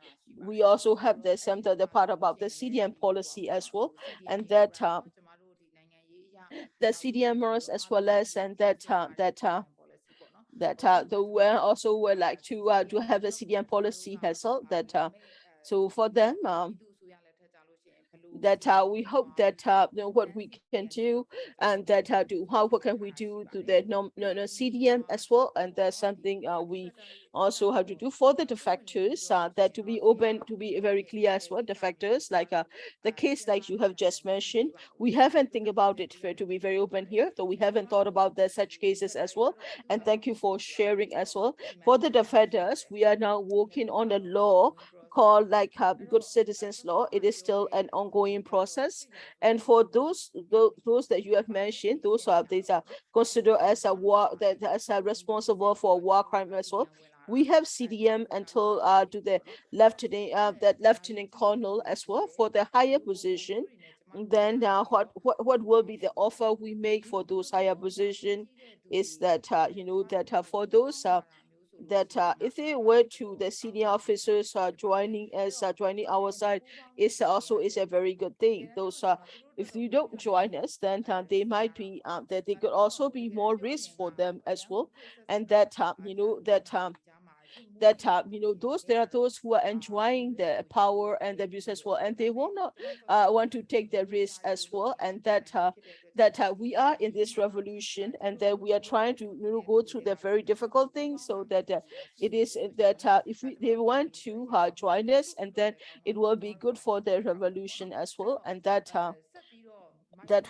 also have the part about the CDM policy as well, and that the CDMers as well as, and we also would like to have a CDM policy as well, that so for them that we hope that what we can do, and that what can we do to the CDM as well, and that's something we also have to do for the defectors, that to be open, to be very clear as well. Defectors, like the case like you have just mentioned, we haven't think about it to be very open here, so we haven't thought about such cases as well. And thank you for sharing as well. For the defenders, we are now working on a law called like good citizens law. It is still an ongoing process, and for those that you have mentioned, these are considered as a war, that as a responsible for war crime as well. We have CDM until to the lieutenant colonel as well for the higher position. Then what will be the offer we make for those higher position is that for those that if they were to the senior officers joining our side, is also is a very good thing. Those if you don't join us, then they might be that they could also be more risk for them as well, and that there are those who are enjoying the power and the abuse as well, and they will not want to take the risk as well, and that we are in this revolution, and that we are trying to go through the very difficult things, so that it is that if they want to join us, and then it will be good for the revolution as well, and that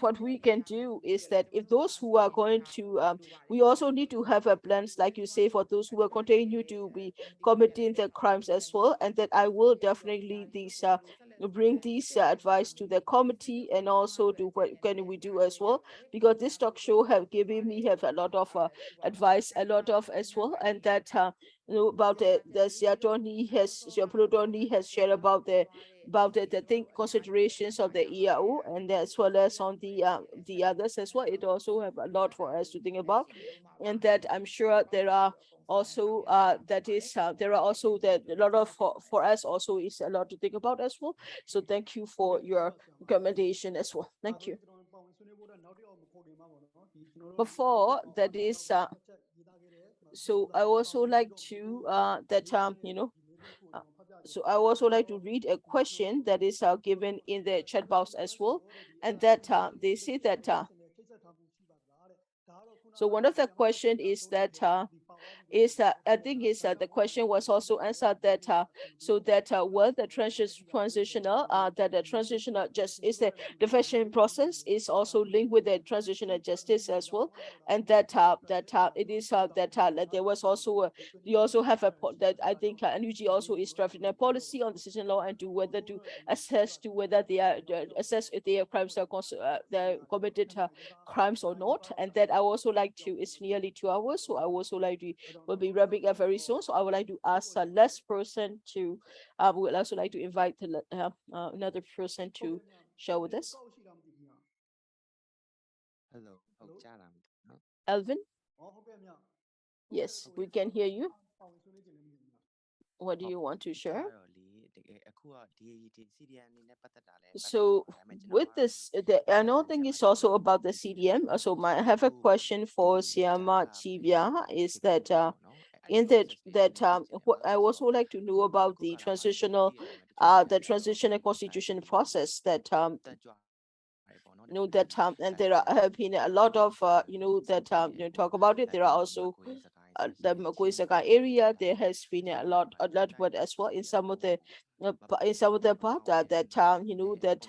what we can do is that if those who are going to we also need to have a plans, like you say, for those who will continue to be committing the crimes as well, and that I will definitely bring these advice to the committee, and also do what can we do as well, because this talk show have given me a lot of advice, a lot of as well, and that about the Padoh Saw Nee has shared about the considerations of the EAO, and as well as on the others as well. It also have a lot for us to think about, and that I'm sure there are also there are also that a lot of for us also is a lot to think about as well. So thank you for your recommendation as well. Thank you. Before that is so I also like to so I also like to read a question that is given in the chat box as well, and that they say that so one of the question is that is that I think is that the question was also answered that so that will the transitional that the transitional just is the defection process is also linked with the transitional justice as well, and that it is that there was also you also have that I think NUG also is drafting a policy on decision law and to whether to assess to whether they are assess if their crimes are they committed crimes or not, and that I also like to it's nearly 2 hours, so I also like to will be wrapping up very soon, so I would like to ask a last person to we would also like to invite another person to share with us. Hello, ဟုတ်ကြားလားမသိဘူးเนาะ Alvin, ဟုတ်ကဲ့ဗျဟုတ်ကဲ့ yes, we can hear you. ပါဝင်ဆွေးနွေးခြင်းလည်းမရှိဘူးဗျ What do you want to ဒီက share? တော့လေတကယ်အခုကဒီ CDM အနေနဲ့ပတ်သက်တာလဲပတ်သက်တာ So ပေါ့ဒါပေမဲ့ကျွန်တော် with this, another thing is also about the CDM. So I have a question for Siama Chivya is that in that what I also like to know about the transitional constitution process that you know that and there have been a lot of you know that you know talk about it. There are also the Makoisaka area. There has been a lot but as well in some of the part that you know that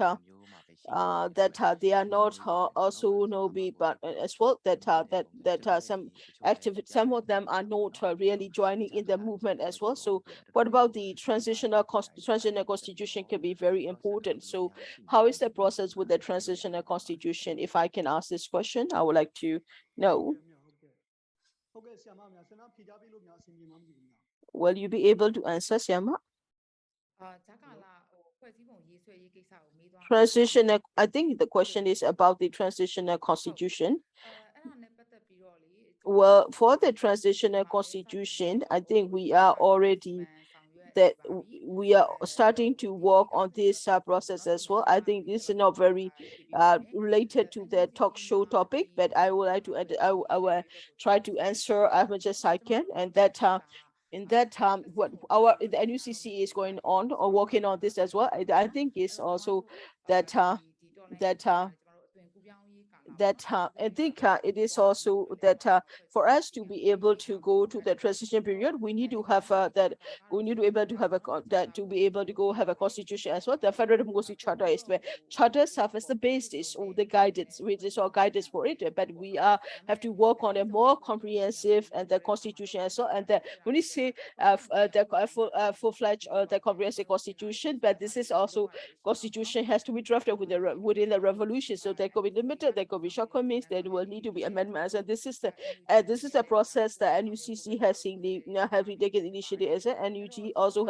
they are not also no be but as well that some of them are not really joining in the movement as well. So what about the transitional constitution can be very important. So how is the process with the transitional constitution? If I can ask this question, I would like to know. ဟုတ်ကဲ့ဆရာမများဆန္ဒဖြေကြားပေးလို့များအဆင်ပြေမှာမသိဘူးဗျ Will you be able to answer, Siama? ဂျာကာလာဖွဲ့စည်းပုံရေးဆွဲရေးကိစ္စကိုမေးသွား Transitional, I think the question is about the transitional constitution. အဲ့ဒါနဲ့ပတ်သက်ပြီးတော့လေ Well, for the transitional constitution, I think we are already that we are starting to work on this process as well. I think this is not very related to the talk show topic, but I would like to I will try to answer as much as I can, and that in that what the NUCC is going on or working on this as well. I think is also that I think it is also that for us to be able to go to the transition period, we need to have that we need to be able to have that to be able to go have a constitution as well. The federal democracy charter is where charter serves as the basis or the guidance, which is our guidance for it. But we have to work on a more comprehensive and the constitution as well. And when you say the full-fledged the comprehensive constitution, but this is also constitution has to be drafted within the revolution. So there could be limited, there could be shortcomings, there will need to be amendments, and this is the process that NUCC has seen have taken initiative as a NUG also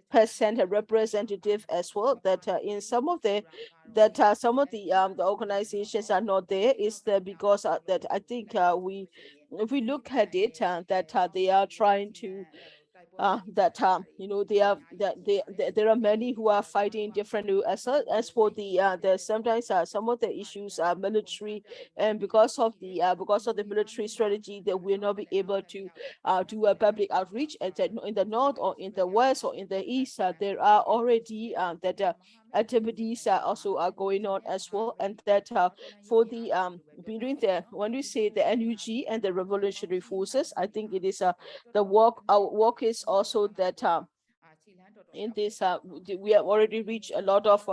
has sent a representative as well. That in some of the the organizations are not there is that because that I think if we look at it that they are trying to that you know there are many who are fighting different as for the sometimes some of the issues are military, and because of the military strategy that will not be able to do a public outreach. And in the north or in the west or in the east there are already that activities also are going on as well, and that for the between the when we say the NUG and the revolutionary forces, I think it is the work our work is also that in this we have already reached a lot of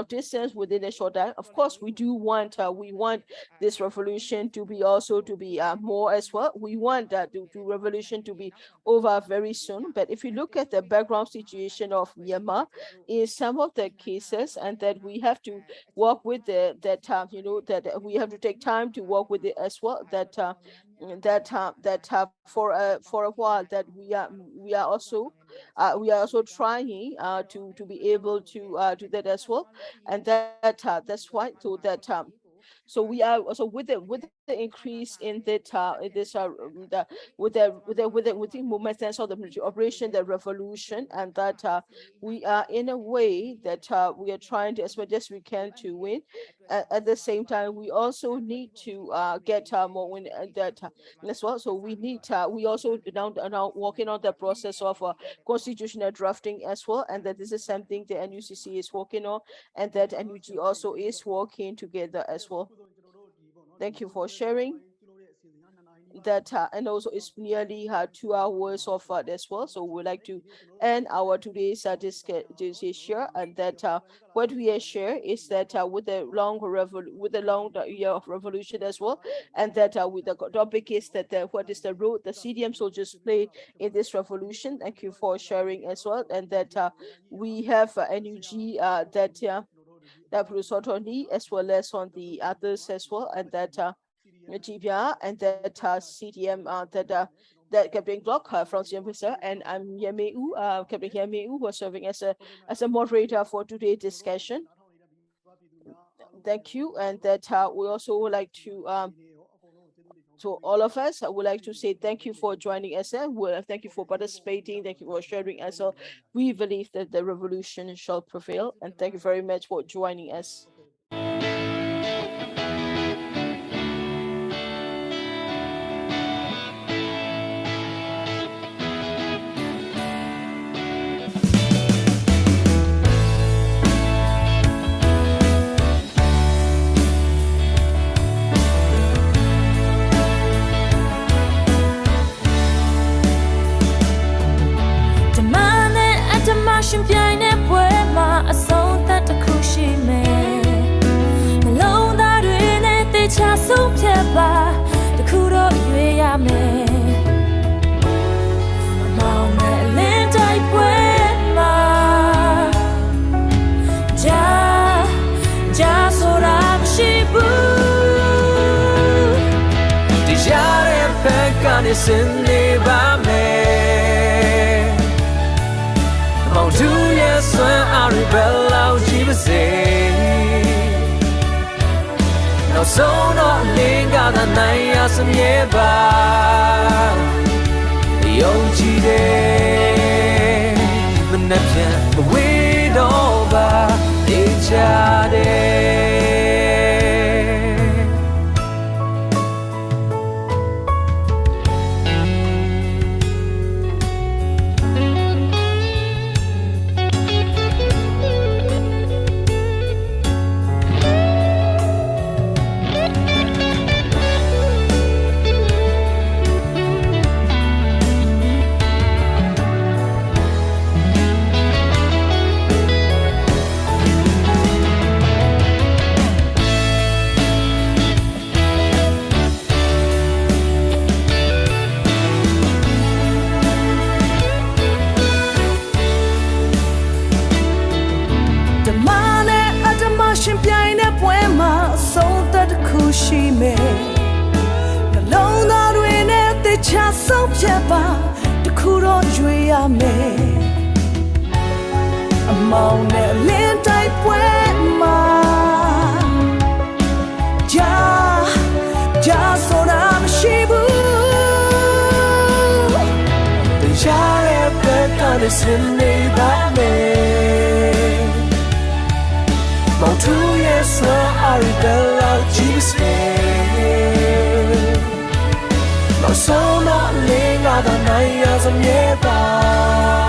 distance within a short time. Of course we do want we want this revolution to be also to be more as well. We want the revolution to be over very soon. But if you look at the background situation of Myanmar in some of the cases, and that we have to work with that you know that we have to take time to work with it as well, that for a while that we are also trying to be able to do that as well, and that's why so that so we are also with the increase in that this the with the movement and so the military operation, the revolution, and that we are in a way that we are trying to as much as we can to win. At the same time, we also need to get more win that as well. So we need we also now working on the process of constitutional drafting as well, and that this is something the NUCC is working on, and that NUG also is working together as well. Thank you for sharing. that and also it's nearly 2 hours of as well. So we'd like to end our today's this year, and that what we are share is that with the long year of revolution as well, and that with the topic is that what is the role the CDM soldiers play in this revolution. Thank you for sharing as well, and that we have NUG that Padoh Saw Taw Nee as well as on the others as well, and that Kyi Pyar and that CDM that Captain Glock from CDM Capt, and I'm Captain Yemi who was serving as a moderator for today's discussion. Thank you, and that we also would like to all of us, I would like to say thank you for joining us. Thank you for participating. Thank you for sharing us. We believe that the revolution shall prevail, and thank you very much for joining us. So not ling other night as a nearby.